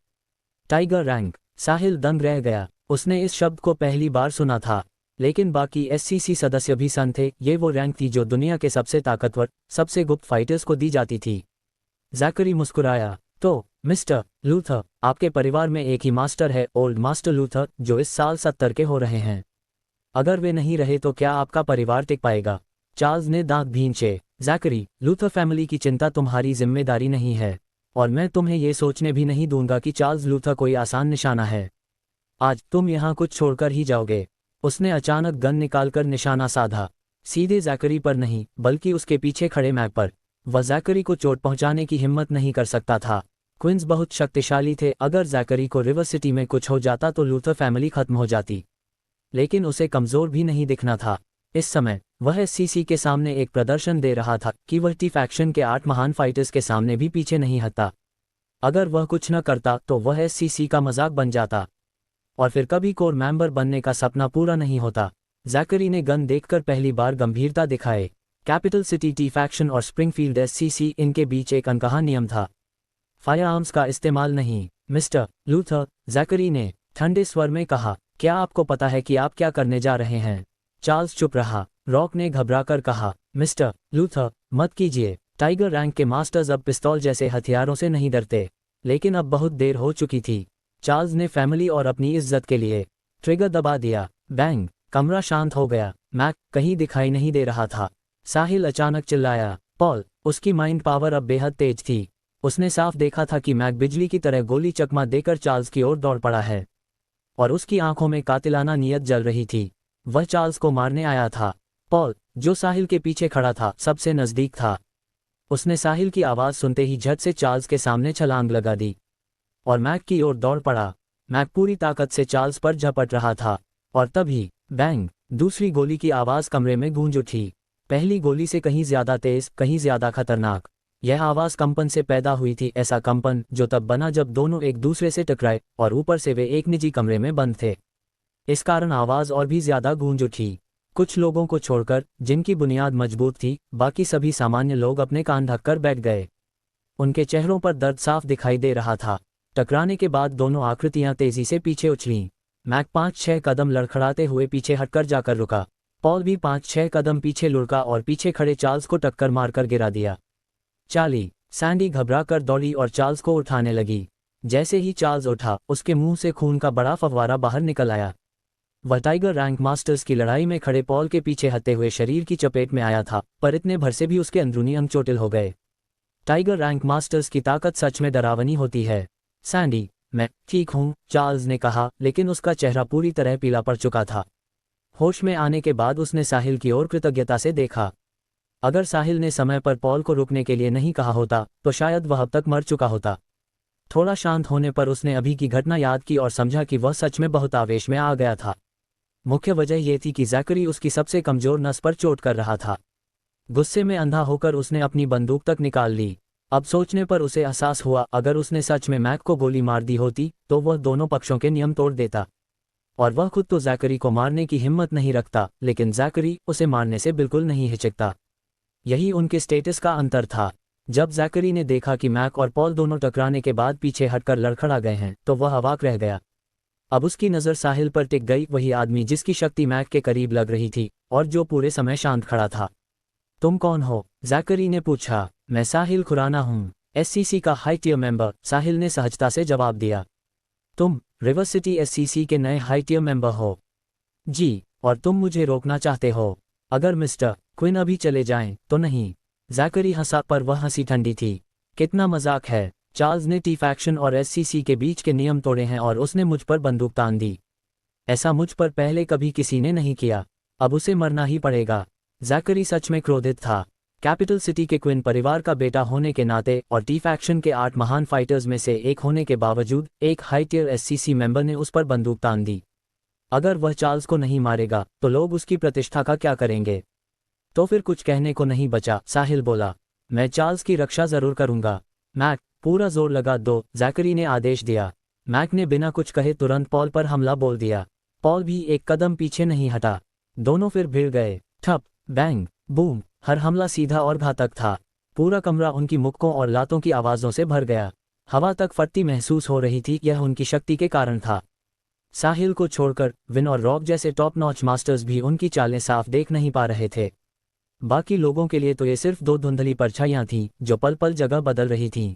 Tiger rank. साहिल दंग रह गया। उसने इस शब्द को पहली बार सुना था, लेकिन बाकी एससीसी सदस्य भी सन थे। ये वो रैंक थी जो दुनिया के सबसे ताकतवर, सबसे गुप्त फाइटर्स को दी जाती थी। जैकरी मुस्कुराया, तो मिस्टर लूथर, आपके परिवार में एक ही मास्टर है, ओल्ड मास्टर लूथर, जो इस साल 70 के हो रहे हैं। अगर वे नहीं रहे तो क्या आपका परिवार टिक पाएगा? चार्ल्स ने दांत भींचे। जैकरी, लूथर फैमिली की चिंता तुम्हारी जिम्मेदारी नहीं है, और मैं तुम्हें ये सोचने भी नहीं दूंगा कि चार्ल्स लूथर कोई आसान निशाना है। आज तुम यहाँ कुछ छोड़कर ही जाओगे। उसने अचानक गन निकालकर निशाना साधा, सीधे जैकरी पर नहीं बल्कि उसके पीछे खड़े मैक पर। वह जैकरी को चोट पहुंचाने की हिम्मत नहीं कर सकता था। क्विंस बहुत शक्तिशाली थे, अगर जैकरी को रिवर सिटी में कुछ हो जाता तो लूथर फैमिली खत्म हो जाती। लेकिन उसे कमजोर भी नहीं दिखना था। इस समय वह एससीसी के सामने एक प्रदर्शन दे रहा था कि वह टी फैक्शन के 8 महान फाइटर्स के सामने भी पीछे नहीं हटता। अगर वह कुछ न करता तो वह एससीसी का मजाक बन जाता, और फिर कभी कोर मेंबर बनने का सपना पूरा नहीं होता। जैकरी ने गन देखकर पहली बार गंभीरता दिखाए। कैपिटल सिटी टी फैक्शन और स्प्रिंगफील्ड एससीसी, इनके बीच एक अनकहा नियम था, फायर आर्म्स का इस्तेमाल नहीं। मिस्टर लूथर, जैकरी ने ठंडे स्वर में कहा, क्या आपको पता है कि आप क्या करने जा रहे हैं? चार्ल्स चुप रहा। रॉक ने घबराकर कहा, मिस्टर लूथर, मत कीजिए। टाइगर रैंक के मास्टर्स अब पिस्तौल जैसे हथियारों से नहीं डरते। लेकिन अब बहुत देर हो चुकी थी। चार्ल्स ने फैमिली और अपनी इज्जत के लिए ट्रिगर दबा दिया। बैंग, कमरा शांत हो गया। मैक कहीं दिखाई नहीं दे रहा था। साहिल अचानक चिल्लाया, पॉल। उसकी माइंड पावर अब बेहद तेज थी। उसने साफ देखा था कि मैक बिजली की तरह गोली चकमा देकर चार्ल्स की ओर दौड़ पड़ा है, और उसकी आंखों में कातिलाना नीयत जल रही थी। वह चार्ल्स को मारने आया था। पॉल, जो साहिल के पीछे खड़ा था, सबसे नजदीक था। उसने साहिल की आवाज़ सुनते ही झट से चार्ल्स के सामने छलांग लगा दी और मैक की ओर दौड़ पड़ा। मैक पूरी ताकत से चार्ल्स पर झपट रहा था, और तभी बैंग, दूसरी गोली की आवाज़ कमरे में गूंज उठी। पहली गोली से कहीं ज्यादा तेज, कहीं ज्यादा खतरनाक। यह आवाज़ कंपन से पैदा हुई थी, ऐसा कंपन जो तब बना जब दोनों एक दूसरे से टकराए और ऊपर से वे एक निजी कमरे में बंद थे। इस कारण आवाज़ और भी ज्यादा गूंज उठी। कुछ लोगों को छोड़कर, जिनकी बुनियाद मजबूत थी, बाकी सभी सामान्य लोग अपने कान ढककर बैठ गए। उनके चेहरों पर दर्द साफ दिखाई दे रहा था। टकराने के बाद दोनों आकृतियां तेजी से पीछे उछलीं। मैक 5-6 कदम लड़खड़ाते हुए पीछे हटकर जाकर रुका। पॉल भी 5-6 कदम पीछे लुढ़का और पीछे खड़े चार्ल्स को टक्कर मारकर गिरा दिया। चार्ली, सैंडी घबराकर दौड़ी और चार्ल्स को उठाने लगी। जैसे ही चार्ल्स उठा, उसके मुंह से खून का बड़ा फव्वारा बाहर निकल आया। वह टाइगर रैंक मास्टर्स की लड़ाई में खड़े पॉल के पीछे हटते हुए शरीर की चपेट में आया था, पर इतने भर से भी उसके अंदरूनी अंग चोटिल हो गए। टाइगर रैंक मास्टर्स की ताकत सच में डरावनी होती है। सैंडी, मैं ठीक हूँ, चार्ल्स ने कहा, लेकिन उसका चेहरा पूरी तरह पीला पड़ चुका था। होश में आने के बाद उसने साहिल की ओर कृतज्ञता से देखा। अगर साहिल ने समय पर पॉल को रुकने के लिए नहीं कहा होता तो शायद वह अब तक मर चुका होता। थोड़ा शांत होने पर उसने अभी की घटना याद की और समझा कि वह सच में बहुत आवेश में आ गया था। मुख्य वजह यह थी कि जैकरी उसकी सबसे कमजोर नस पर चोट कर रहा था। गुस्से में अंधा होकर उसने अपनी बंदूक तक निकाल ली। अब सोचने पर उसे एहसास हुआ, अगर उसने सच में मैक को गोली मार दी होती तो वह दोनों पक्षों के नियम तोड़ देता। और वह खुद तो जैकरी को मारने की हिम्मत नहीं रखता, लेकिन जैकरी उसे मारने से बिल्कुल नहीं हिचकता। यही उनके स्टेटस का अंतर था। जब जैकरी ने देखा कि मैक और पॉल दोनों टकराने के बाद पीछे हटकर लड़खड़ा गए हैं, तो वह अवाक रह गया। अब उसकी नज़र साहिल पर टिक गई, वही आदमी जिसकी शक्ति मैक के करीब लग रही थी और जो पूरे समय शांत खड़ा था। तुम कौन हो? जैकरी ने पूछा। मैं साहिल खुराना हूँ, एससीसी का हाई टियर मेंबर, साहिल ने सहजता से जवाब दिया। तुम रिवर सिटी एससीसी के नए हाई टियर मेंबर हो? जी, और तुम मुझे रोकना चाहते हो? अगर मिस्टर क्विन अभी चले जाएं तो नहीं। जैकरी हंसा, पर वह हंसी ठंडी थी। कितना मजाक है। चार्ल्स ने टी फैक्शन और एससीसी के बीच के नियम तोड़े हैं और उसने मुझ पर बंदूक तान दी। ऐसा मुझ पर पहले कभी किसी ने नहीं किया। अब उसे मरना ही पड़ेगा। जैकरी सच में क्रोधित था। कैपिटल सिटी के क्विन परिवार का बेटा होने के नाते और टी फैक्शन के 8 महान फाइटर्स में से एक होने के बावजूद एक हाई टियर एससीसी मेंबर ने उस पर बंदूक तान दी। अगर वह चार्ल्स को नहीं मारेगा तो लोग उसकी प्रतिष्ठा का क्या करेंगे? तो फिर कुछ कहने को नहीं बचा, साहिल बोला। मैं चार्ल्स की रक्षा जरूर करूंगा। मैक, पूरा जोर लगा दो, जैकरी ने आदेश दिया। मैक ने बिना कुछ कहे तुरंत पॉल पर हमला बोल दिया। पॉल भी एक कदम पीछे नहीं हटा। दोनों फिर भिड़ गए। ठप, बैंग, बूम, हर हमला सीधा और घातक था। पूरा कमरा उनकी मुक्कों और लातों की आवाज़ों से भर गया। हवा तक फटती महसूस हो रही थी, यह उनकी शक्ति के कारण था। साहिल को छोड़कर विन और रॉब जैसे टॉप नॉच मास्टर्स भी उनकी चालें साफ देख नहीं पा रहे थे। बाकी लोगों के लिए तो ये सिर्फ 2 धुंधली परछाइयां थीं जो पल पल जगह बदल रही थीं।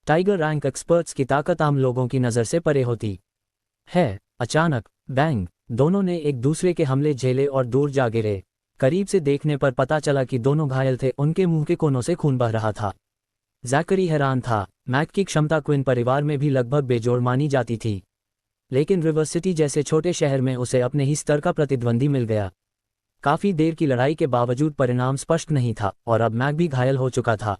टाइगर रैंक एक्सपर्ट्स की ताकत आम लोगों की नज़र से परे होती है। अचानक बैंग, दोनों ने एक दूसरे के हमले झेले और दूर जा गिरे। करीब से देखने पर पता चला कि दोनों घायल थे, उनके मुंह के कोनों से खून बह रहा था। जैकरी हैरान था। मैक की क्षमता क्विन परिवार में भी लगभग बेजोड़ मानी जाती थी, लेकिन रिवर सिटी जैसे छोटे शहर में उसे अपने ही स्तर का प्रतिद्वंदी मिल गया। काफी देर की लड़ाई के बावजूद परिणाम स्पष्ट नहीं था और अब मैक भी घायल हो चुका था।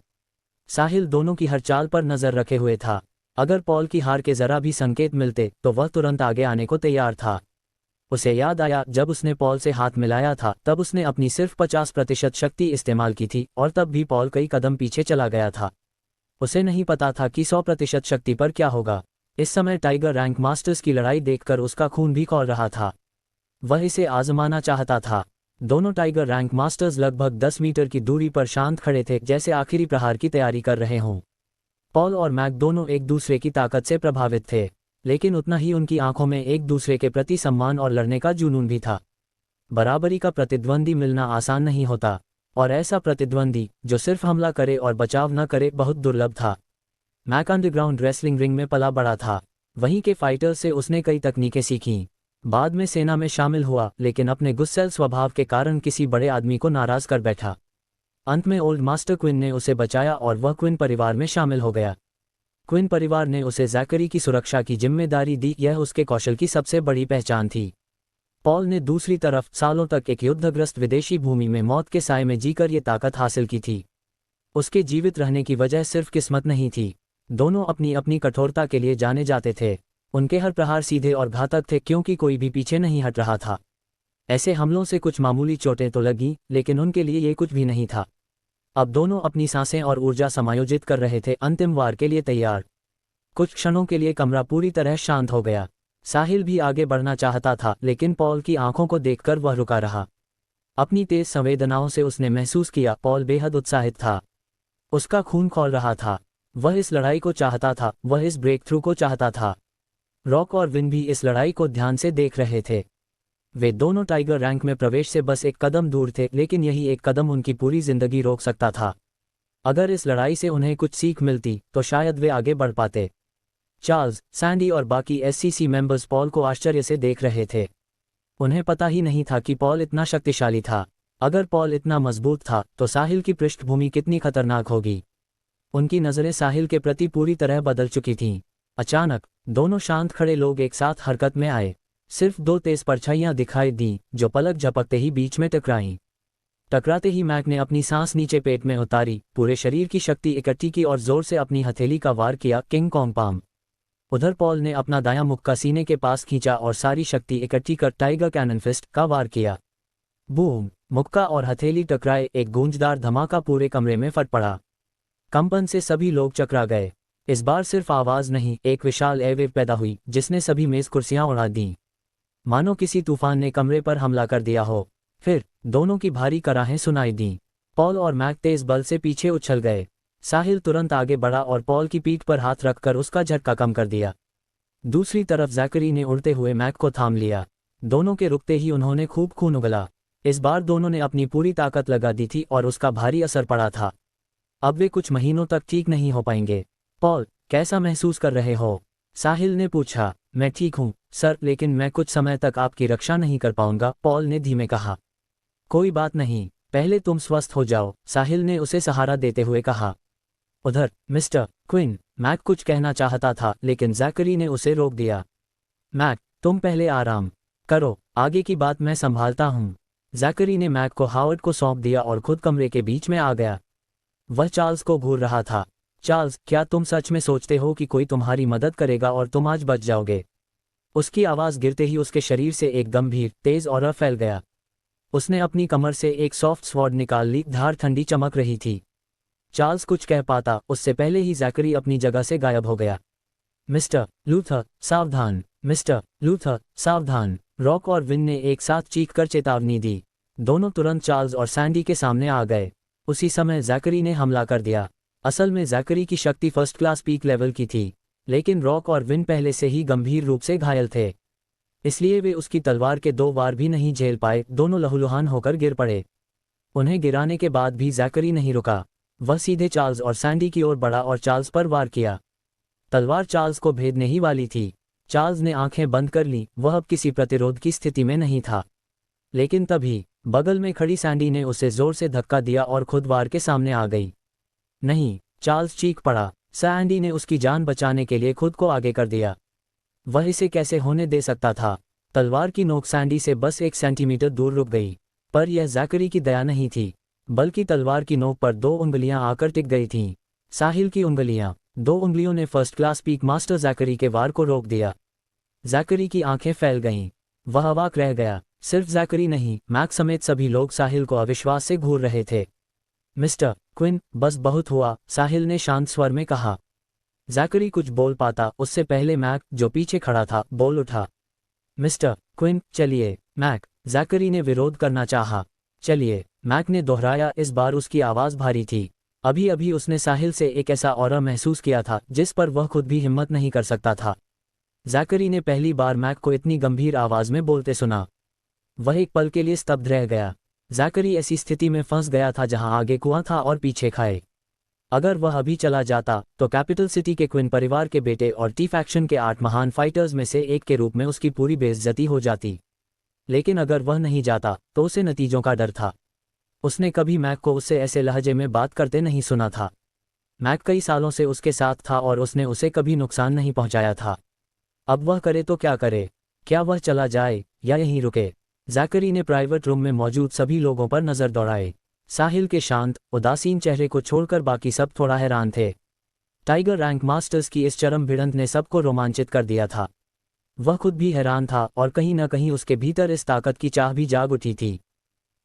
साहिल दोनों की हर चाल पर नजर रखे हुए था। अगर पॉल की हार के जरा भी संकेत मिलते तो वह तुरंत आगे आने को तैयार था। उसे याद आया, जब उसने पॉल से हाथ मिलाया था तब उसने अपनी सिर्फ 50% शक्ति इस्तेमाल की थी और तब भी पॉल कई कदम पीछे चला गया था। उसे नहीं पता था कि 100% शक्ति पर क्या होगा। इस समय टाइगर रैंक मास्टर्स की लड़ाई देखकर उसका खून भी खौल रहा था। वह इसे आजमाना चाहता था। दोनों टाइगर रैंक मास्टर्स लगभग 10 मीटर की दूरी पर शांत खड़े थे, जैसे आखिरी प्रहार की तैयारी कर रहे हों। पॉल और मैक दोनों एक दूसरे की ताकत से प्रभावित थे, लेकिन उतना ही उनकी आंखों में एक दूसरे के प्रति सम्मान और लड़ने का जुनून भी था। बराबरी का प्रतिद्वंदी मिलना आसान नहीं होता, और ऐसा प्रतिद्वंदी जो सिर्फ हमला करे और बचाव न करे बहुत दुर्लभ था। मैक अंडरग्राउंड रेसलिंग रिंग में पला बड़ा था। वहीं के फाइटर से उसने कई तकनीकें सीखीं। बाद में सेना में शामिल हुआ, लेकिन अपने गुस्सैल स्वभाव के कारण किसी बड़े आदमी को नाराज कर बैठा। अंत में ओल्ड मास्टर क्विन ने उसे बचाया और वह क्विन परिवार में शामिल हो गया। क्विन परिवार ने उसे जैकरी की सुरक्षा की जिम्मेदारी दी, यह उसके कौशल की सबसे बड़ी पहचान थी। पॉल ने दूसरी तरफ सालों तक एक युद्धग्रस्त विदेशी भूमि में मौत के साए में जीकर ये ताकत हासिल की थी। उसके जीवित रहने की वजह सिर्फ किस्मत नहीं थी। दोनों अपनी अपनी कठोरता के लिए जाने जाते थे। उनके हर प्रहार सीधे और घातक थे, क्योंकि कोई भी पीछे नहीं हट रहा था। ऐसे हमलों से कुछ मामूली चोटें तो लगी, लेकिन उनके लिए ये कुछ भी नहीं था। अब दोनों अपनी सांसें और ऊर्जा समायोजित कर रहे थे, अंतिम वार के लिए तैयार। कुछ क्षणों के लिए कमरा पूरी तरह शांत हो गया। साहिल भी आगे बढ़ना चाहता था, लेकिन पॉल की आंखों को देखकर वह रुका रहा। अपनी तेज संवेदनाओं से उसने महसूस किया पॉल बेहद उत्साहित था। उसका खून खौल रहा था। वह इस लड़ाई को चाहता था, वह इस ब्रेक थ्रू को चाहता था। रॉक और विन भी इस लड़ाई को ध्यान से देख रहे थे। वे दोनों टाइगर रैंक में प्रवेश से बस एक कदम दूर थे, लेकिन यही एक कदम उनकी पूरी जिंदगी रोक सकता था। अगर इस लड़ाई से उन्हें कुछ सीख मिलती तो शायद वे आगे बढ़ पाते। चार्ल्स, सैंडी और बाकी एससीसी मेंबर्स पॉल को आश्चर्य से देख रहे थे। उन्हें पता ही नहीं था कि पॉल इतना शक्तिशाली था। अगर पॉल इतना मजबूत था तो साहिल की पृष्ठभूमि कितनी खतरनाक होगी। उनकी नज़रें साहिल के प्रति पूरी तरह बदल चुकी थीं। अचानक दोनों शांत खड़े लोग एक साथ हरकत में आए। सिर्फ 2 तेज परछाइयां दिखाई दीं जो पलक झपकते ही बीच में टकराईं। टकराते ही मैक ने अपनी सांस नीचे पेट में उतारी, पूरे शरीर की शक्ति इकट्ठी की और जोर से अपनी हथेली का वार किया, किंग कॉन्ग पाम। उधर पॉल ने अपना दायां मुक्का सीने के पास खींचा और सारी शक्ति इकट्ठी कर टाइगर कैनन फिस्ट का वार किया। बूम! मुक्का और हथेली टकराए, एक गूंजदार धमाका पूरे कमरे में फट पड़ा। कंपन से सभी लोग चकरा गए। इस बार सिर्फ आवाज नहीं, एक विशाल एयरवेव पैदा हुई जिसने सभी मेज कुर्सियां उड़ा दीं। मानो किसी तूफान ने कमरे पर हमला कर दिया हो। फिर दोनों की भारी कराहें सुनाई दीं। पॉल और मैक तेज बल से पीछे उछल गए। साहिल तुरंत आगे बढ़ा और पॉल की पीठ पर हाथ रखकर उसका झटका कम कर दिया। दूसरी तरफ जैकरी ने उड़ते हुए मैक को थाम लिया। दोनों के रुकते ही उन्होंने खूब खून उगला। इस बार दोनों ने अपनी पूरी ताकत लगा दी थी और उसका भारी असर पड़ा था। अब वे कुछ महीनों तक ठीक नहीं हो पाएंगे। पॉल, कैसा महसूस कर रहे हो? साहिल ने पूछा। मैं ठीक हूँ सर, लेकिन मैं कुछ समय तक आपकी रक्षा नहीं कर पाऊंगा, पॉल ने धीमे कहा। कोई बात नहीं, पहले तुम स्वस्थ हो जाओ, साहिल ने उसे सहारा देते हुए कहा। उधर मिस्टर क्विन, मैक कुछ कहना चाहता था लेकिन जैकरी ने उसे रोक दिया। मैक, तुम पहले आराम करो, आगे की बात मैं संभालता हूँ। जैकरी ने मैक को हावर्ड को सौंप दिया और खुद कमरे के बीच में आ गया। वह चार्ल्स को घूर रहा था। चार्ल्स, क्या तुम सच में सोचते हो कि कोई तुम्हारी मदद करेगा और तुम आज बच जाओगे? उसकी आवाज़ गिरते ही उसके शरीर से एक गंभीर, तेज ऑरा फैल गया। उसने अपनी कमर से एक सॉफ्ट स्वॉर्ड निकाल ली, धार ठंडी चमक रही थी। चार्ल्स कुछ कह पाता उससे पहले ही जैकरी अपनी जगह से गायब हो गया। मिस्टर लूथर, सावधान! मिस्टर लूथर, सावधान! रॉक और विन ने एक साथ चीखकर चेतावनी दी। दोनों तुरंत चार्ल्स और सैंडी के सामने आ गए। उसी समय जैकरी ने हमला कर दिया। असल में जैकरी की शक्ति फर्स्ट क्लास पीक लेवल की थी, लेकिन रॉक और विन पहले से ही गंभीर रूप से घायल थे, इसलिए वे उसकी तलवार के 2 वार भी नहीं झेल पाए। दोनों लहूलुहान होकर गिर पड़े। उन्हें गिराने के बाद भी जैकरी नहीं रुका। वह सीधे चार्ल्स और सैंडी की ओर बढ़ा और चार्ल्स पर वार किया। तलवार चार्ल्स को भेदने ही वाली थी। चार्ल्स ने आंखें बंद कर लीं, वह अब किसी प्रतिरोध की स्थिति में नहीं था। लेकिन तभी बगल में खड़ी सैंडी ने उसे जोर से धक्का दिया और खुद वार के सामने आ गई। नहीं! चार्ल्स चीख पड़ा। सैंडी ने उसकी जान बचाने के लिए खुद को आगे कर दिया। वह इसे कैसे होने दे सकता था? तलवार की नोक सैंडी से बस 1 सेंटीमीटर दूर रुक गई। पर यह जैकरी की दया नहीं थी, बल्कि तलवार की नोक पर 2 उंगलियां आकर टिक गई थीं। साहिल की उंगलियां। 2 उंगलियों ने first class peak master Zachary के वार को रोक दिया। जैकरी की आंखें फैल गईं। वह अवाक रह गया। सिर्फ जैकरी नहीं, मैक समेत सभी लोग साहिल को अविश्वास से घूर रहे थे। मिस्टर क्विन, बस बहुत हुआ, साहिल ने शांत स्वर में कहा। जैकरी कुछ बोल पाता उससे पहले मैक, जो पीछे खड़ा था, बोल उठा। मिस्टर क्विन, चलिए। मैक, जैकरी ने विरोध करना चाहा। चलिए, मैक ने दोहराया। इस बार उसकी आवाज़ भारी थी। अभी अभी उसने साहिल से एक ऐसा ऑरा महसूस किया था जिस पर वह खुद भी हिम्मत नहीं कर सकता था। जैकरी ने पहली बार मैक को इतनी गंभीर आवाज़ में बोलते सुना। वह एक पल के लिए स्तब्ध रह गया। जैकरी ऐसी स्थिति में फंस गया था जहां आगे कुआं था और पीछे खाए। अगर वह अभी चला जाता तो कैपिटल सिटी के क्विन परिवार के बेटे और टी फैक्शन के 8 महान फाइटर्स में से एक के रूप में उसकी पूरी बेइज्जती हो जाती। लेकिन अगर वह नहीं जाता तो उसे नतीजों का डर था। उसने कभी मैक को उससे ऐसे लहजे में बात करते नहीं सुना था। मैक कई सालों से उसके साथ था और उसने उसे कभी नुकसान नहीं पहुंचाया था। अब वह करे तो क्या करे? क्या वह चला जाए या यहीं रुके? जैकरी ने प्राइवेट रूम में मौजूद सभी लोगों पर नजर दौड़ाई। साहिल के शांत, उदासीन चेहरे को छोड़कर बाकी सब थोड़ा हैरान थे। टाइगर रैंक मास्टर्स की इस चरम भिड़ंत ने सबको रोमांचित कर दिया था। वह खुद भी हैरान था और कहीं न कहीं उसके भीतर इस ताकत की चाह भी जाग उठी थी।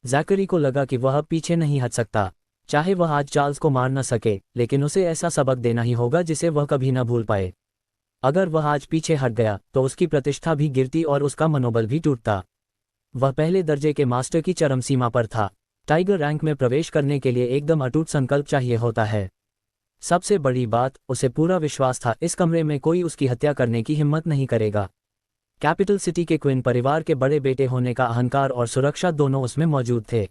जैकरी को लगा कि वह अब पीछे नहीं हट सकता। चाहे वह आज चार्ल्स को मार न सके, लेकिन उसे ऐसा सबक देना ही होगा जिसे वह कभी न भूल पाए। अगर वह आज पीछे हट गया तो उसकी प्रतिष्ठा भी गिरती और उसका मनोबल भी टूटता। वह पहले दर्जे के मास्टर की चरम सीमा पर था। टाइगर रैंक में प्रवेश करने के लिए एकदम अटूट संकल्प चाहिए होता है। सबसे बड़ी बात, उसे पूरा विश्वास था इस कमरे में कोई उसकी हत्या करने की हिम्मत नहीं करेगा। कैपिटल सिटी के क्विन परिवार के बड़े बेटे होने का अहंकार और सुरक्षा दोनों उसमें मौजूद थे।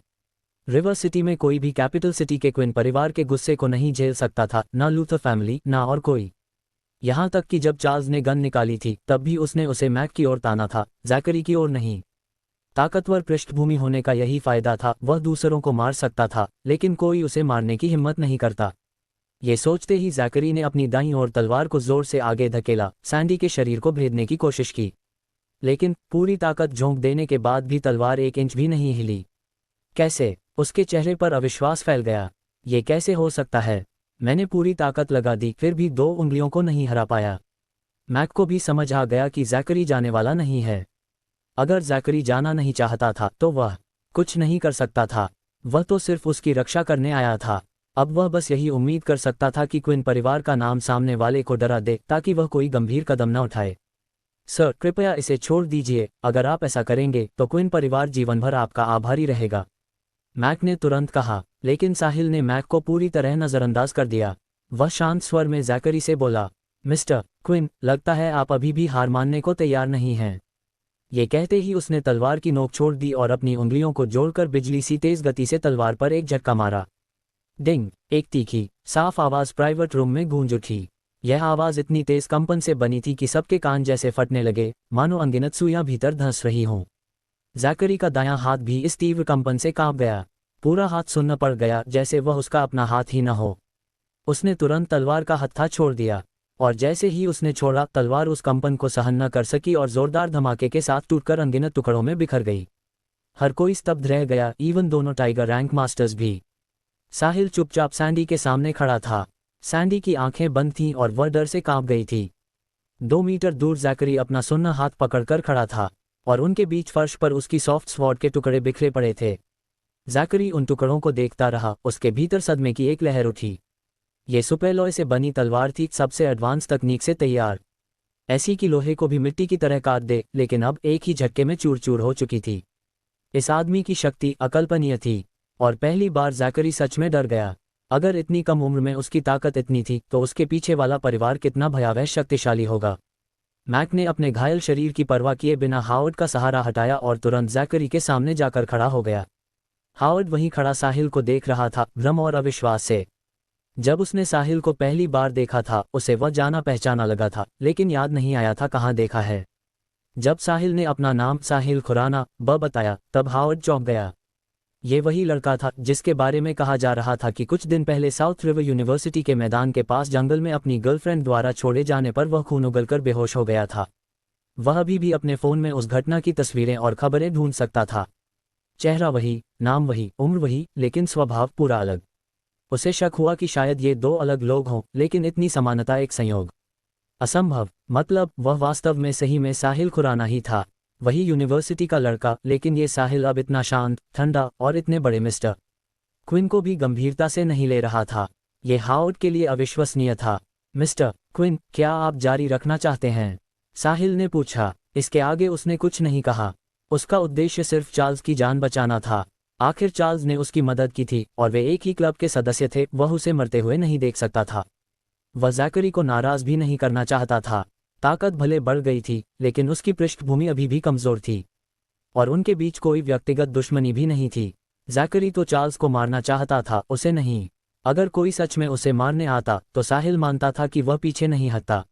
रिवर सिटी में कोई भी कैपिटल सिटी के क्विन परिवार के गुस्से को नहीं झेल सकता था, ना लूथर फैमिली, ना और कोई। यहाँ तक कि जब चार्ल्स ने गन निकाली थी तब भी उसने उसे मैक की ओर ताना था, जैकरी की ओर नहीं। ताकतवर पृष्ठभूमि होने का यही फायदा था, वह दूसरों को मार सकता था लेकिन कोई उसे मारने की हिम्मत नहीं करता। ये सोचते ही जैकरी ने अपनी दाईं ओर तलवार को जोर से आगे धकेला, सैंडी के शरीर को भेदने की कोशिश की। लेकिन पूरी ताकत झोंक देने के बाद भी तलवार 1 इंच भी नहीं हिली। कैसे? उसके चेहरे पर अविश्वास फैल गया। ये कैसे हो सकता है? मैंने पूरी ताकत लगा दी, फिर भी 2 उंगलियों को नहीं हरा पाया। मैक को भी समझ आ गया कि जैकरी जाने वाला नहीं है। अगर जैकरी जाना नहीं चाहता था तो वह कुछ नहीं कर सकता था। वह तो सिर्फ उसकी रक्षा करने आया था। अब वह बस यही उम्मीद कर सकता था कि क्विन परिवार का नाम सामने वाले को डरा दे ताकि वह कोई गंभीर कदम न उठाए। सर, कृपया इसे छोड़ दीजिए, अगर आप ऐसा करेंगे तो क्विन परिवार जीवन भर आपका आभारी रहेगा, मैक ने तुरंत कहा। लेकिन साहिल ने मैक को पूरी तरह नज़रअंदाज कर दिया। वह शांत स्वर में जैकरी से बोला, मिस्टर क्विन, लगता है आप अभी भी हार मानने को तैयार नहीं हैं। ये कहते ही उसने तलवार की नोक छोड़ दी और अपनी उंगलियों को जोड़कर बिजली सी तेज गति से तलवार पर एक झटका मारा। डिंग! एक तीखी, साफ आवाज प्राइवेट रूम में गूंज उठी। यह आवाज इतनी तेज कंपन से बनी थी कि सबके कान जैसे फटने लगे, मानो अनगिनत सुइयां भीतर धंस रही हों। जैकरी का दायां हाथ भी इस तीव्र कंपन से कांप गया। पूरा हाथ सुन्न पड़ गया, जैसे वह उसका अपना हाथ ही न हो। उसने तुरंत तलवार का हत्था छोड़ दिया, और जैसे ही उसने छोड़ा, तलवार उस कंपन को सहन न कर सकी और जोरदार धमाके के साथ टूटकर अनगिनत टुकड़ों में बिखर गई। हर कोई स्तब्ध रह गया, इवन दोनों टाइगर रैंक मास्टर्स भी। साहिल चुपचाप सैंडी के सामने खड़ा था। सैंडी की आंखें बंद थीं और वह डर से कांप गई थी। 2 मीटर दूर जैकरी अपना सुन्ना हाथ पकड़कर खड़ा था, और उनके बीच फर्श पर उसकी सॉफ्ट स्वॉर्ड के टुकड़े बिखरे पड़े थे। जैकरी उन टुकड़ों को देखता रहा, उसके भीतर सदमे की एक लहर उठी। ये सुपेलॉय से बनी तलवार थी, सबसे एडवांस तकनीक से तैयार, ऐसी कि लोहे को भी मिट्टी की तरह काट दे, लेकिन अब एक ही झटके में चूर चूर हो चुकी थी। इस आदमी की शक्ति अकल्पनीय थी, और पहली बार जैकरी सच में डर गया। अगर इतनी कम उम्र में उसकी ताकत इतनी थी, तो उसके पीछे वाला परिवार कितना भयावह शक्तिशाली होगा। मैक ने अपने घायल शरीर की परवाह किए बिना हावर्ड का सहारा हटाया और तुरंत जैकरी के सामने जाकर खड़ा हो गया। हावर्ड वहीं खड़ा साहिल को देख रहा था, भ्रम और अविश्वास से। जब उसने साहिल को पहली बार देखा था, उसे वह जाना पहचाना लगा था, लेकिन याद नहीं आया था कहाँ देखा है। जब साहिल ने अपना नाम साहिल खुराना बताया, तब हावर्ड चौंक गया। ये वही लड़का था जिसके बारे में कहा जा रहा था कि कुछ दिन पहले साउथ रिवर यूनिवर्सिटी के मैदान के पास जंगल में अपनी गर्लफ्रेंड द्वारा छोड़े जाने पर वह खून उगलकर बेहोश हो गया था। वह अभी भी अपने फ़ोन में उस घटना की तस्वीरें और खबरें ढूंढ सकता था। चेहरा वही, नाम वही, उम्र वही, लेकिन स्वभाव पूरा अलग। उसे शक हुआ कि शायद ये 2 अलग लोग हों, लेकिन इतनी समानता एक संयोग। असंभव। मतलब वह वास्तव में सही में साहिल खुराना ही था, वही यूनिवर्सिटी का लड़का, लेकिन ये साहिल अब इतना शांत, ठंडा और इतने बड़े मिस्टर क्विन को भी गंभीरता से नहीं ले रहा था। ये हावर्ड के लिए अविश्वसनीय था। मिस्टर क्विन, क्या आप जारी रखना चाहते हैं? साहिल ने पूछा। इसके आगे उसने कुछ नहीं कहा। उसका उद्देश्य सिर्फ चार्ल्स की जान बचाना था। आखिर चार्ल्स ने उसकी मदद की थी और वे एक ही क्लब के सदस्य थे, वह उसे मरते हुए नहीं देख सकता था। वह जैकरी को नाराज भी नहीं करना चाहता था। ताकत भले बढ़ गई थी, लेकिन उसकी पृष्ठभूमि अभी भी कमजोर थी, और उनके बीच कोई व्यक्तिगत दुश्मनी भी नहीं थी। जैकरी तो चार्ल्स को मारना चाहता था, उसे नहीं। अगर कोई सच में उसे मारने आता, तो साहिल मानता था कि वह पीछे नहीं हटता।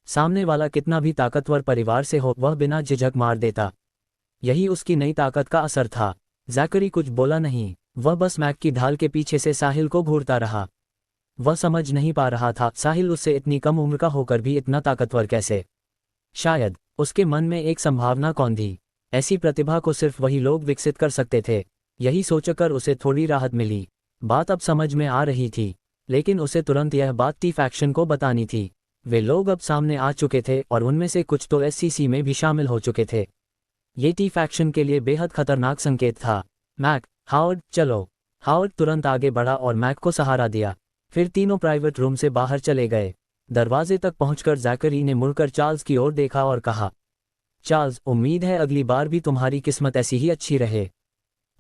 सामने वाला कितना भी ताकतवर परिवार से हो, वह बिना झिझक मार देता। यही उसकी नई ताकत का असर था। जैकरी कुछ बोला नहीं, वह बस मैक की ढाल के पीछे से साहिल को घूरता रहा। वह समझ नहीं पा रहा था साहिल उससे इतनी कम उम्र का होकर भी इतना ताकतवर कैसे। शायद उसके मन में एक संभावना कौन थी, ऐसी प्रतिभा को सिर्फ वही लोग विकसित कर सकते थे। यही सोचकर उसे थोड़ी राहत मिली। बात अब समझ में आ रही थी, लेकिन उसे तुरंत यह बात टी फैक्शन को बतानी थी। वे लोग अब सामने आ चुके थे और उनमें से कुछ तो एससीसी में भी शामिल हो चुके थे। ये टी फैक्शन के लिए बेहद खतरनाक संकेत था। मैक, हावर्ड, चलो। हावर्ड तुरंत आगे बढ़ा और मैक को सहारा दिया। फिर तीनों प्राइवेट रूम से बाहर चले गए। दरवाजे तक पहुंचकर जैकरी ने मुड़कर चार्ल्स की ओर देखा और कहा, चार्ल्स, उम्मीद है अगली बार भी तुम्हारी किस्मत ऐसी ही अच्छी रहे।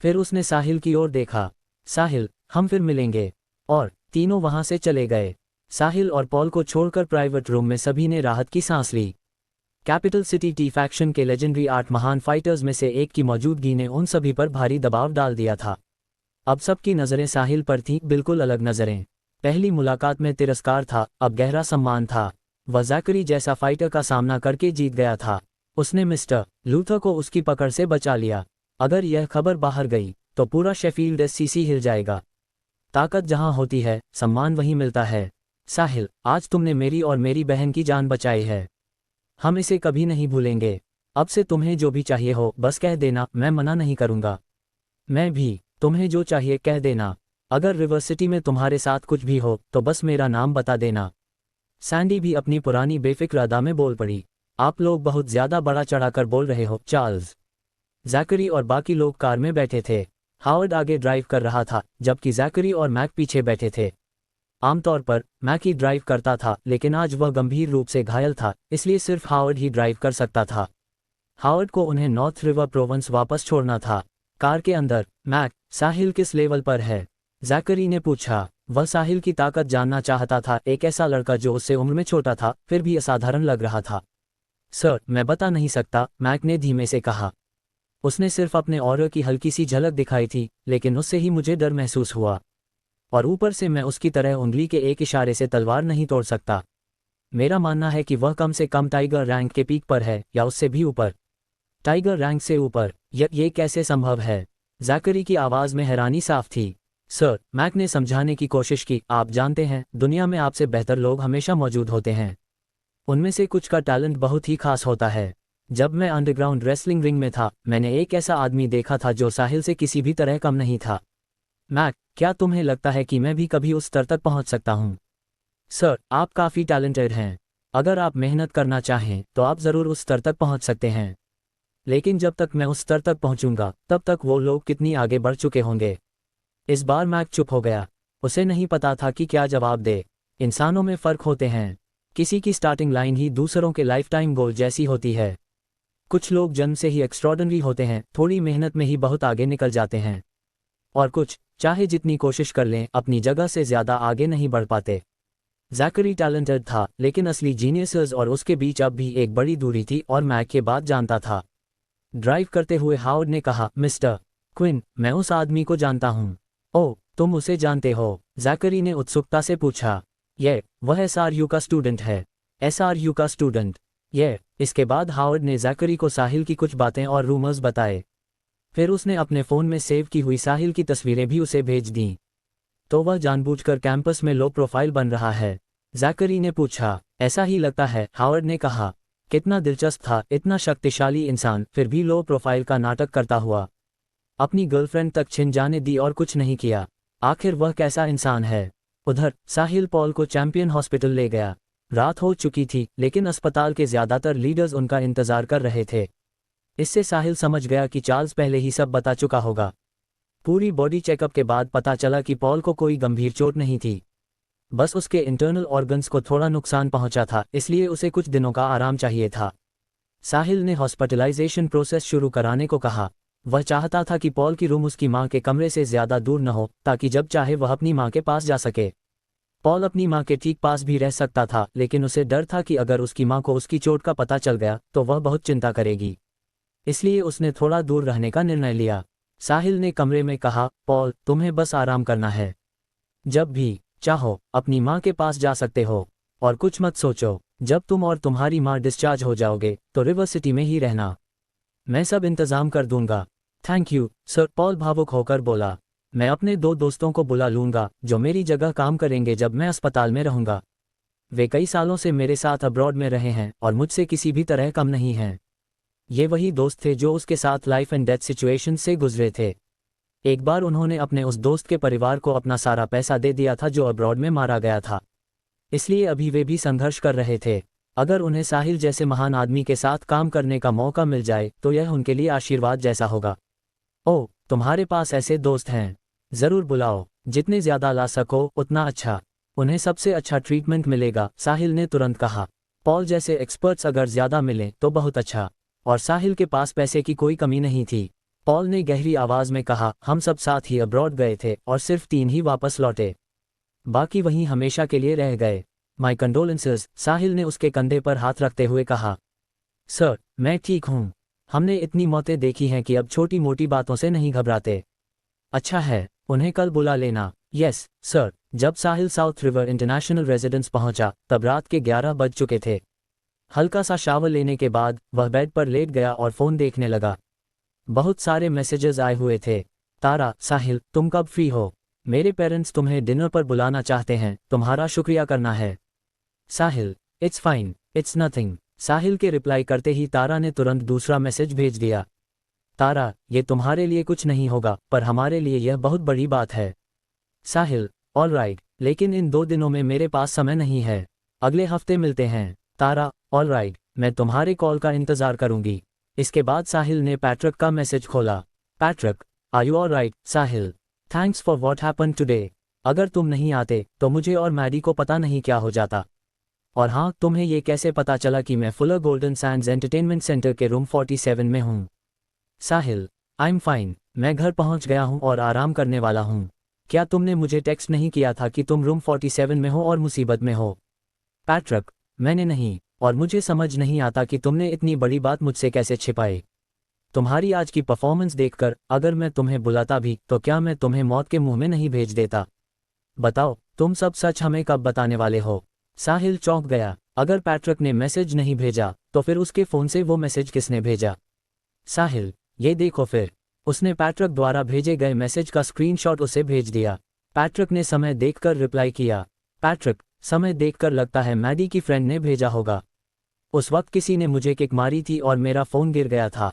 फिर उसने साहिल की ओर देखा। साहिल, हम फिर मिलेंगे। और तीनों वहां से चले गए। साहिल और पॉल को छोड़कर प्राइवेट रूम में सभी ने राहत की सांस ली। कैपिटल सिटी टी फैक्शन के लेजेंडरी 8 महान फाइटर्स में से एक की मौजूदगी ने उन सभी पर भारी दबाव डाल दिया था। अब सबकी नज़रें साहिल पर थीं, बिल्कुल अलग नज़रें। पहली मुलाकात में तिरस्कार था, अब गहरा सम्मान था। वह जैकरी जैसा फाइटर का सामना करके जीत गया था। उसने मिस्टर लूथर को उसकी पकड़ से बचा लिया। अगर यह खबर बाहर गई, तो पूरा शेफील्ड एससीसी हिल जाएगा। ताकत जहां होती है, सम्मान वहीं मिलता है। साहिल, आज तुमने मेरी और मेरी बहन की जान बचाई है। हम इसे कभी नहीं भूलेंगे। अब से तुम्हें जो भी चाहिए हो, बस कह देना, मैं मना नहीं करूंगा। मैं भी, तुम्हें जो चाहिए कह देना। अगर रिवर्सिटी में तुम्हारे साथ कुछ भी हो, तो बस मेरा नाम बता देना। सैंडी भी अपनी पुरानी बेफिक्र अदा में बोल पड़ी। आप लोग बहुत ज्यादा बड़ा चढ़ाकर बोल रहे हो, चार्ल्स। जैकरी और बाकी लोग कार में बैठे थे। हावर्ड आगे ड्राइव कर रहा था जबकि जैकरी और मैक पीछे बैठे थे। आमतौर पर मैक ही ड्राइव करता था, लेकिन आज वह गंभीर रूप से घायल था, इसलिए सिर्फ हावर्ड ही ड्राइव कर सकता था। हावर्ड को उन्हें नॉर्थ रिवर प्रोविंस वापस छोड़ना था। कार के अंदर, मैक, साहिल किस लेवल पर है? जैकरी ने पूछा। वह साहिल की ताकत जानना चाहता था, एक ऐसा लड़का जो उससे उम्र में छोटा था फिर भी असाधारण लग रहा था। सर, मैं बता नहीं सकता, मैक ने धीमे से कहा। उसने सिर्फ अपने ऑरा की हल्की सी झलक दिखाई थी, लेकिन उससे ही मुझे डर महसूस हुआ। और ऊपर से मैं उसकी तरह उंगली के एक इशारे से तलवार नहीं तोड़ सकता। मेरा मानना है कि वह कम से कम टाइगर रैंक के पीक पर है, या उससे भी ऊपर। टाइगर रैंक से ऊपर? ये कैसे संभव है? जैकरी की आवाज़ में हैरानी साफ थी। सर, मैक ने समझाने की कोशिश की, आप जानते हैं, दुनिया में आपसे बेहतर लोग हमेशा मौजूद होते हैं। उनमें से कुछ का टैलेंट बहुत ही खास होता है। जब मैं अंडरग्राउंड रेसलिंग रिंग में था, मैंने एक ऐसा आदमी देखा था जो साहिल से किसी भी तरह कम नहीं था। मैक, क्या तुम्हें लगता है कि मैं भी कभी उस स्तर तक पहुंच सकता हूं? सर, आप काफ़ी टैलेंटेड हैं। अगर आप मेहनत करना चाहें तो आप ज़रूर उस स्तर तक पहुंच सकते हैं। लेकिन जब तक मैं उस स्तर तक पहुंचूंगा, तब तक वो लोग कितनी आगे बढ़ चुके होंगे। इस बार मैक चुप हो गया। उसे नहीं पता था कि क्या जवाब दे। इंसानों में फ़र्क होते हैं। किसी की स्टार्टिंग लाइन ही दूसरों के लाइफ टाइम गोल जैसी होती है। कुछ लोग जन्म से ही एक्स्ट्रॉर्डनरी होते हैं, थोड़ी मेहनत में ही बहुत आगे निकल जाते हैं। और कुछ, चाहे जितनी कोशिश कर लें, अपनी जगह से ज़्यादा आगे नहीं बढ़ पाते। जैकरी टैलेंटेड था, लेकिन असली जीनियसेस और उसके बीच अब भी एक बड़ी दूरी थी, और मैक के बात जानता था। ड्राइव करते हुए हावर्ड ने कहा, मिस्टर क्विन, मैं उस आदमी को जानता हूँ। ओह, तुम उसे जानते हो? जैकरी ने उत्सुकता से पूछा। वह एसआरयू का स्टूडेंट है। एसआरयू का स्टूडेंट? इसके बाद हावर्ड ने जैकरी को साहिल की कुछ बातें और रूमर्स बताए। फिर उसने अपने फ़ोन में सेव की हुई साहिल की तस्वीरें भी उसे भेज दीं। तो वह जानबूझकर कैंपस में लो प्रोफाइल बन रहा है? जैकरी ने पूछा। ऐसा ही लगता है, हावर्ड ने कहा। कितना दिलचस्प था, इतना शक्तिशाली इंसान फिर भी लो प्रोफाइल का नाटक करता हुआ। अपनी गर्लफ्रेंड तक छिन जाने दी और कुछ नहीं किया। आखिर वह कैसा इंसान है? उधर साहिल पॉल को चैंपियन हॉस्पिटल ले गया। रात हो चुकी थी, लेकिन अस्पताल के ज़्यादातर लीडर्स उनका इंतज़ार कर रहे थे। इससे साहिल समझ गया कि चार्ल्स पहले ही सब बता चुका होगा। पूरी बॉडी चेकअप के बाद पता चला कि पॉल को कोई गंभीर चोट नहीं थी। बस उसके इंटरनल ऑर्गन्स को थोड़ा नुकसान पहुंचा था, इसलिए उसे कुछ दिनों का आराम चाहिए था। साहिल ने हॉस्पिटलाइजेशन प्रोसेस शुरू कराने को कहा। वह चाहता था कि पॉल की रूम उसकी मां के कमरे से ज़्यादा दूर न हो, ताकि जब चाहे वह अपनी मां के पास जा सके। पॉल अपनी मां के ठीक पास भी रह सकता था, लेकिन उसे डर था कि अगर उसकी मां को उसकी चोट का पता चल गया तो वह बहुत चिंता करेगी। इसलिए उसने थोड़ा दूर रहने का निर्णय लिया। साहिल ने कमरे में कहा, पॉल, तुम्हें बस आराम करना है। जब भी चाहो अपनी मां के पास जा सकते हो। और कुछ मत सोचो, जब तुम और तुम्हारी मां डिस्चार्ज हो जाओगे तो रिवर सिटी में ही रहना। मैं सब इंतज़ाम कर दूंगा। थैंक यू सर, पॉल भावुक होकर बोला। मैं अपने 2 दोस्तों को बुला लूंगा जो मेरी जगह काम करेंगे जब मैं अस्पताल में रहूंगा। वे कई सालों से मेरे साथ अब्रॉड में रहे हैं और मुझसे किसी भी तरह कम नहीं हैं। ये वही दोस्त थे जो उसके साथ लाइफ एंड डेथ सिचुएशन से गुजरे थे। एक बार उन्होंने अपने उस दोस्त के परिवार को अपना सारा पैसा दे दिया था जो अब्रॉड में मारा गया था। इसलिए अभी वे भी संघर्ष कर रहे थे। अगर उन्हें साहिल जैसे महान आदमी के साथ काम करने का मौका मिल जाए तो यह उनके लिए आशीर्वाद जैसा होगा। ओह, तुम्हारे पास ऐसे दोस्त हैं? ज़रूर बुलाओ, जितने ज़्यादा ला सको उतना अच्छा। उन्हें सबसे अच्छा ट्रीटमेंट मिलेगा, साहिल ने तुरंत कहा। पॉल जैसे एक्सपर्ट्स अगर ज़्यादा मिलें तो बहुत अच्छा। और साहिल के पास पैसे की कोई कमी नहीं थी। पॉल ने गहरी आवाज़ में कहा, हम सब साथ ही अब्रॉड गए थे और सिर्फ 3 ही वापस लौटे। बाकी वहीं हमेशा के लिए रह गए। माई कंडोलेंसेस, साहिल ने उसके कंधे पर हाथ रखते हुए कहा। सर, मैं ठीक हूँ। हमने इतनी मौतें देखी हैं कि अब छोटी मोटी बातों से नहीं घबराते। अच्छा है, उन्हें कल बुला लेना। Yes sir. जब साहिल साउथ रिवर इंटरनेशनल रेजिडेंस पहुंचा तब रात के 11 बज चुके थे। हल्का सा शावर लेने के बाद वह बेड पर लेट गया और फ़ोन देखने लगा। बहुत सारे मैसेजेस आए हुए थे। तारा, साहिल, तुम कब फ्री हो? मेरे पेरेंट्स तुम्हें डिनर पर बुलाना चाहते हैं, तुम्हारा शुक्रिया करना है। साहिल, इट्स फाइन, इट्स नथिंग। साहिल के रिप्लाई करते ही तारा ने तुरंत दूसरा मैसेज भेज दिया। तारा, ये तुम्हारे लिए कुछ नहीं होगा, पर हमारे लिए यह बहुत बड़ी बात है। साहिल, ऑलराइट, लेकिन इन 2 दिनों में मेरे पास समय नहीं है। अगले हफ्ते मिलते हैं। तारा, ऑलराइट, मैं तुम्हारे कॉल का इंतज़ार करूंगी। इसके बाद साहिल ने पैट्रिक का मैसेज खोला। Patrick, Are you alright, Sahil? Thanks for what happened today. अगर तुम नहीं आते तो मुझे और मैडी को पता नहीं क्या हो जाता। और हाँ, तुम्हें ये कैसे पता चला कि मैं Fuller golden sands entertainment centre के रूम 47 में हूँ? साहिल, आई एम फाइन, मैं घर पहुँच गया हूँ और आराम करने वाला हूँ। क्या तुमने मुझे टेक्स्ट नहीं किया था कि तुम रूम 47 में हो और मुसीबत में हो? पैट्रिक, मैंने नहीं, और मुझे समझ नहीं आता कि तुमने इतनी बड़ी बात मुझसे कैसे छिपाई। तुम्हारी आज की परफॉर्मेंस देखकर अगर मैं तुम्हें बुलाता भी तो क्या मैं तुम्हें मौत के मुंह में नहीं भेज देता? बताओ, तुम सब सच हमें कब बताने वाले हो? साहिल चौंक गया। अगर पैट्रिक ने मैसेज नहीं भेजा तो फिर उसके फ़ोन से वो मैसेज किसने भेजा? साहिल, ये देखो फिर। उसने पैट्रिक द्वारा भेजे गए मैसेज का स्क्रीनशॉट उसे भेज दिया। पैट्रिक ने समय देखकर रिप्लाई किया। पैट्रिक, समय देखकर लगता है मैडी की फ्रेंड ने भेजा होगा। उस वक्त किसी ने मुझे किक मारी थी और मेरा फ़ोन गिर गया था।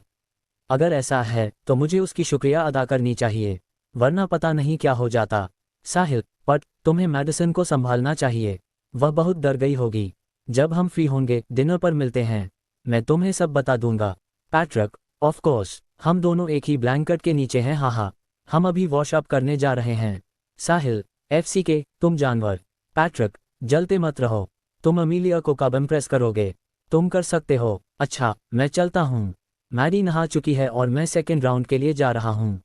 अगर ऐसा है तो मुझे उसकी शुक्रिया अदा करनी चाहिए, वरना पता नहीं क्या हो जाता। साहिल, बट तुम्हें मैडिसन को संभालना चाहिए, वह बहुत डर गई होगी। जब हम फ्री होंगे डिनर पर मिलते हैं, मैं तुम्हें सब बता दूंगा। पैट्रिक, ऑफ कोर्स, हम दोनों एक ही ब्लैंकेट के नीचे हैं। हाँ, हम अभी वॉश अप करने जा रहे हैं। साहिल, FCK, तुम जानवर। पैट्रिक, जलते मत रहो, तुम अमीलिया को कब इम्प्रेस करोगे? तुम कर सकते हो। अच्छा, मैं चलता हूँ। मैडी नहा चुकी है और मैं सेकेंड राउंड के लिए जा रहा हूँ।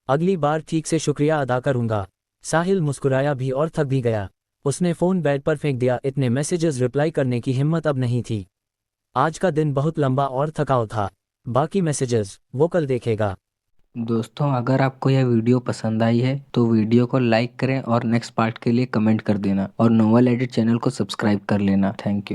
अगली बार ठीक से शुक्रिया अदा करूंगा। साहिल मुस्कुराया भी और थक भी गया। उसने फ़ोन बेड पर फेंक दिया। इतने मैसेजेस रिप्लाई करने की हिम्मत अब नहीं थी। आज का दिन बहुत लंबा और थकाऊ था। बाकी मैसेजेस वो कल देखेगा। दोस्तों, अगर आपको यह वीडियो पसंद आई है तो वीडियो को लाइक करें और नेक्स्ट पार्ट के लिए कमेंट कर देना और नोवेल एडिट चैनल को सब्सक्राइब कर लेना। Thank you.